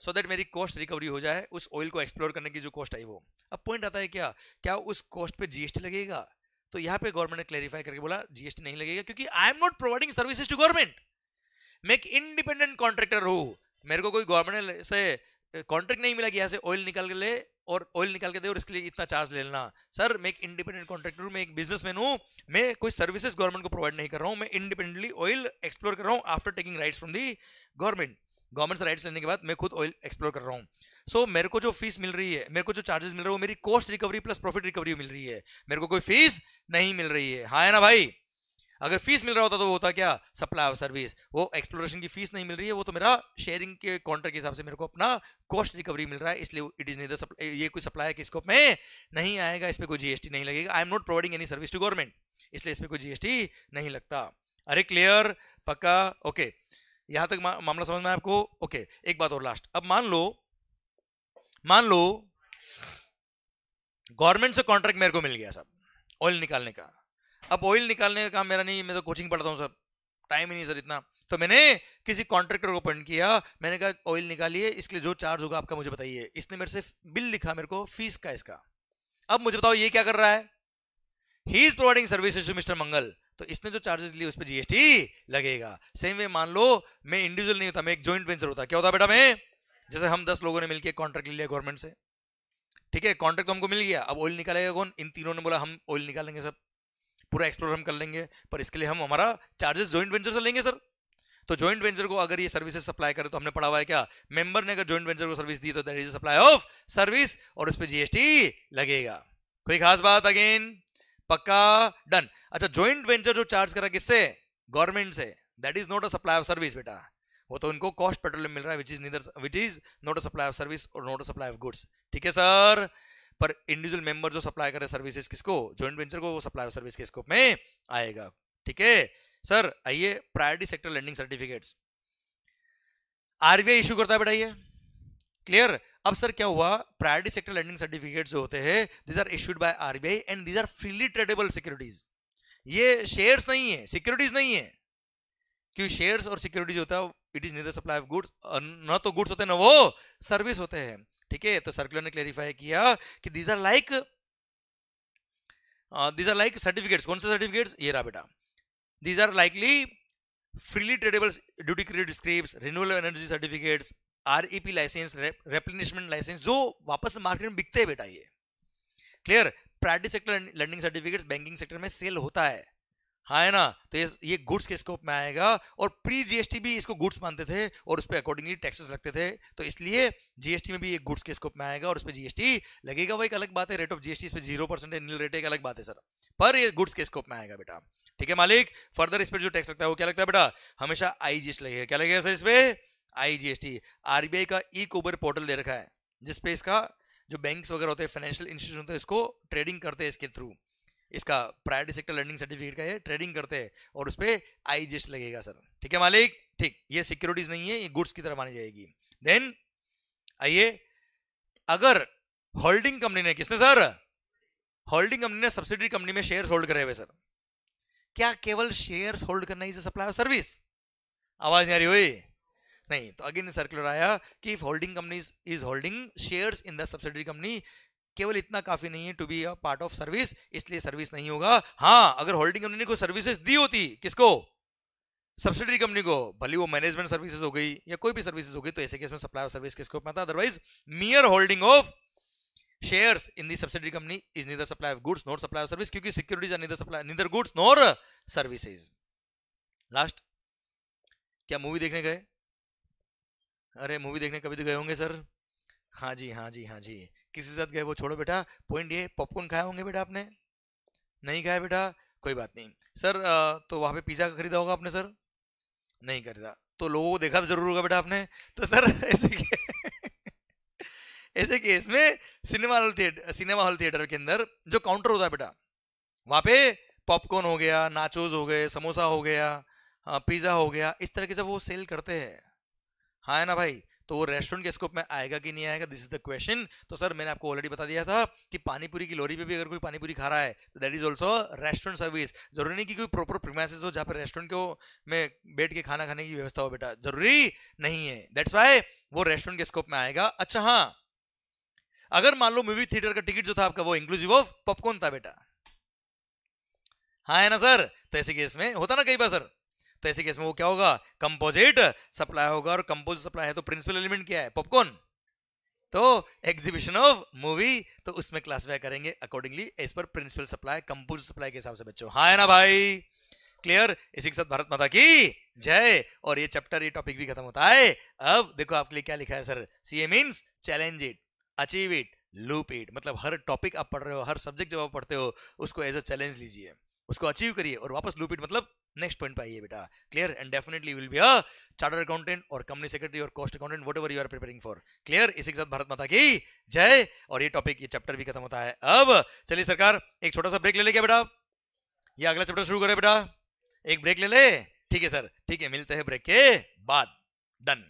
सो दैट मेरी कॉस्ट रिकवरी हो जाए, उस ऑयल को एक्सप्लोर करने की जो कॉस्ट आई वो। अब पॉइंट आता है क्या, क्या उस कॉस्ट पे जीएसटी लगेगा? तो यहाँ पे गवर्नमेंट ने क्लैरिफाई करके बोला जीएसटी नहीं लगेगा, क्योंकि I am not providing services to government. मैं एक इंडिपेंडेंट कॉन्ट्रैक्टर हूं, मेरे को कोई गवर्नमेंट से कॉन्ट्रैक्ट नहीं मिला कि यहाँ से ऑयल निकाल के ले और ऑयल निकाल के दे और इसके लिए इतना चार्ज ले लेना। सर मैं एक इंडिपेंडेंट कॉन्ट्रैक्टर हूं, मैं एक बिजनेसमैन हूं, मैं कोई सर्विसेज गवर्नमेंट को प्रोवाइड नहीं कर रहा हूं, मैं इंडिपेंडेंटली ऑयल एक्सप्लोर कर रहा हूं after taking rights from the government. Government से राइट्स लेने के बाद मैं खुद ऑयल एक्सप्लोर कर रहा हूं। सो मेरे को जो फीस मिल रही है, मेरे को जो चार्जेस मिल रहे हैं वो मेरी cost recovery plus profit recovery मिल रही है, मेरे को कोई फीस नहीं मिल रही है, हाँ है ना भाई। अगर फीस मिल रहा होता तो वो होता क्या, सप्लाई ऑफ सर्विस। वो एक्सप्लोरेशन की फीस नहीं मिल रही है, वो तो मेरा शेयरिंग के कॉन्ट्रैक्ट के हिसाब से मेरे को अपना कॉस्ट रिकवरी मिल रहा है, इसलिए इट इज नीदर, ये कोई सप्लाई के स्कोप में नहीं आएगा, इस पे कोई जीएसटी नहीं लगेगा। I am not providing any service to government, इसलिए इस पे कोई जीएसटी नहीं लगता। अरे क्लियर, पक्का, ओके, यहां तक मामला समझ में आपको? ओके, एक बात और लास्ट। अब मान लो गवर्नमेंट से कॉन्ट्रैक्ट मेरे को मिल गया सब ऑयल निकालने का। अब ऑयल निकालने का काम मेरा नहीं, मैं तो कोचिंग पढ़ता हूँ सर, टाइम ही नहीं सर इतना। तो मैंने किसी कॉन्ट्रैक्टर को अपॉइंट किया, मैंने कहा ऑयल निकालिए, इसके लिए जो चार्ज होगा आपका मुझे बताइए। इसने मेरे से बिल लिखा मेरे को फीस का इसका। अब मुझे बताओ ये क्या कर रहा है, he is providing services to mister Mangal, तो इसने जो चार्जेस लिए उस पर जीएसटी लगेगा। सेम वे मान लो मैं इंडिविजुअल नहीं होता, मैं एक जॉइंट वेंचर होता, क्या होता बेटा मैं, जैसे हम 10 लोगों ने मिलकर कॉन्ट्रैक्ट ले लिया गवर्नमेंट से, ठीक है, कॉन्ट्रैक्ट तो हमको मिल गया, अब ऑयल निकालेगा कौन? इन तीनों ने बोला हम ऑयल निकालेंगे सब, पूरा एक्सप्लोर हम कर लेंगे, पर इसके लिए हम हमारा चार्जेस जॉइंट वेंचर से लेंगे सर। तो जॉइंट वेंचर को अगर ये सर्विसेज सप्लाई करे तो हमने पढ़ा हुआ है क्या, मेंबर ने अगर जॉइंट वेंचर को सर्विस दी तो that is supply of service, और उस पर जीएसटी लगेगा। कोई खास बात अगेन? पक्का, डन। अच्छा, ज्वाइंट वेंचर जो चार्ज करा किससे? गवर्नमेंट से, that is not a supply of service बेटा, वो तो उनको कॉस्ट पेट्रोलियम मिल रहा है, which is not a supply of service और not a supply of goods. ठीक है सर, पर इंडिविजुअल मेंबर जो सप्लाई करे सर्विसेज किसको? ज्वाइंट वेंचर को, वो सप्लाई ऑफ सर्विस के स्कोप में आएगा। ठीक है सर, आइए priority sector lending certificates RBI issue करता है बेटा, ये क्लियर। अब सर क्या हुआ, प्रायोरिटी सेक्टर लेंडिंग सर्टिफिकेट्स जो होते हैं, these are issued by RBI and these are freely tradable securities. ये शेयर्स नहीं है, सिक्योरिटीज नहीं है, क्योंकि शेयर्स और सिक्योरिटीज होता है it is neither supply of goods, ना तो गुड्स होते हैं ना वो सर्विस होते हैं। ठीक है, तो सर्कुलर ने क्लेरिफाई किया कि दीज आर लाइक सर्टिफिकेट्स। कौन से सर्टिफिकेट्स? ये रहा बेटा, these are likely freely tradeable duty credit scripts, renewable energy certificates, REP licence, replenishment licence, जो वापस मार्केट में बिकते हैं बेटा। ये क्लियर। Priority sector lending certificates banking sector में सेल होता है, हाँ है ना, तो ये गुड्स के स्कोप में आएगा। और प्री जीएसटी भी इसको गुड्स मानते थे और उस पर अकॉर्डिंगली टैक्सेस लगते थे, तो इसलिए जीएसटी में भी ये गुड्स के स्कोप में आएगा और उस पर जीएसटी लगेगा। वो एक अलग बात है, रेट ऑफ जीएसटी इस पे 0% है, नील रेट एक अलग बात है सर, पर ये गुड्स के स्कोप में आएगा बेटा। ठीक है मालिक, फर्दर इस पर जो टैक्स लगता है वो क्या लगता है बेटा? हमेशा आईजीएसटी लगेगा। क्या लगेगा सर इस पे? आईजीएसटी। आरबीआई का ई कोबर पोर्टल दे रखा है, जिसपे इसका जो बैंक्स वगैरह होते हैं, फाइनेंशियल इंस्टीट्यूशन होते हैं, इसको ट्रेडिंग करते हैं, इसके थ्रू इसका प्रायोरिटी सेक्टर लैंडिंग सर्टिफिकेट का ये ट्रेडिंग करते हैं और उस पर आईजीएसटी लगेगा सर। ठीक है मालिक, ठीक, ये सिक्योरिटीज नहीं है, ये गुड्स की तरह मानी जाएगी। देन आइए, अगर होल्डिंग कंपनी ने, किसने सर? होल्डिंग कंपनी ने सब्सिडरी कंपनी में शेयर्स होल्ड करे हुए सर, क्या केवल शेयर्स होल्ड करना इज सप्लाई ऑफ सर्विस? आवाज नहीं आ रही हुई? नहीं, तो अगेन सर्कुलर आया कि if holding company is holding shares in the subsidiary company, केवल इतना काफी नहीं है to be a part of service, इसलिए सर्विस नहीं होगा। हाँ, अगर होल्डिंग कंपनी ने कोई सर्विसेज दी होती, किसको? सब्सिडरी कंपनी को, भले वो मैनेजमेंट सर्विसेज हो गई या कोई भी सर्विसेज हो गई, तो ऐसे केस में सप्लाई ऑफ सर्विस के स्कोप में आता। Otherwise mere holding of shares in the subsidiary company is neither supply of goods not supply of service, क्योंकि securities are neither goods nor services. Last, क्या मूवी देखने गए? अरे movie देखने कभी तो गए होंगे सर। हाँ जी, हाँ जी, हाँ जी, किसी साथ गए वो छोड़ो बेटा, पॉइंट ये, पॉपकॉर्न खाए होंगे बेटा आपने? नहीं खाया बेटा, कोई बात नहीं सर। तो वहां पे पिज्जा खरीदा होगा आपने सर? नहीं खरीदा, तो लोगों को देखा तो जरूर होगा बेटा आपने। तो सर ऐसे केस में सिनेमा हॉल थिएटर के अंदर जो काउंटर होता है बेटा, वहां पे पॉपकॉर्न हो गया, नाचोज हो गए, समोसा हो गया, पिज्जा हो गया, इस तरह के सब वो सेल करते हैं, हाँ है ना भाई। तो वो रेस्टोरेंट के स्कोप में आएगा कि नहीं आएगा, दिस इज द क्वेश्चन। तो सर मैंने आपको ऑलरेडी बता दिया था कि पानीपुरी की लोरी पे भी अगर कोई पानीपुरी खा रहा है तो that is also restaurant service. जरूरी नहीं कि कोई प्रॉपर प्रीमाइसेस हो जहाँ पर रेस्टोरेंट को में बैठ के खाना खाने की व्यवस्था हो बेटा, जरूरी नहीं है, दैट्स वाई वो रेस्टोरेंट के स्कोप में आएगा। अच्छा हाँ, अगर मान लो मूवी थिएटर का टिकट जो था आपका वो इंक्लूसिव ऑफ पॉपकॉर्न था बेटा, हाँ है ना सर, तो ऐसे केस में होता ना कई बार सर, तो ऐसे केस में वो क्या होगा? कंपोजिट सप्लाई होगा, और कंपोजिट सप्लाई है तो प्रिंसिपल एलिमेंट क्या है? पॉपकॉर्न। तो एग्जीबिशन ऑफ मूवी, तो उसमें क्लासिफाई करेंगे accordingly as per principal supply, composite supply के हिसाब से बच्चों, हाँ है ना भाई, क्लियर। इसी के साथ भारत माता की जय। और ये चैप्टर, ये टॉपिक भी खत्म होता है। अब देखो आपके लिए क्या लिखा है sir, CA means challenge it, achieve it, loop it, मतलब हर टॉपिक आप पढ़ रहे हो, हर सब्जेक्ट जब आप पढ़ते हो उसको एज अ चैलेंज लीजिए, उसको अचीव करिए और वापस लूप इट मतलब नेक्स्ट पॉइंट पे आइए बेटा, clear. And definitely will be a chartered accountant और कंपनी सेक्रेटरी और cost accountant, whatever you are preparing for, clear. इसी के साथ भारत माता की जय। और ये टॉपिक, ये चैप्टर भी खत्म होता है। अब चलिए सरकार एक छोटा सा ब्रेक ले ले क्या बेटा, ये अगला चैप्टर शुरू करे बेटा, एक ब्रेक ले ले, ठीक है सर, ठीक है, मिलते हैं ब्रेक के बाद, डन।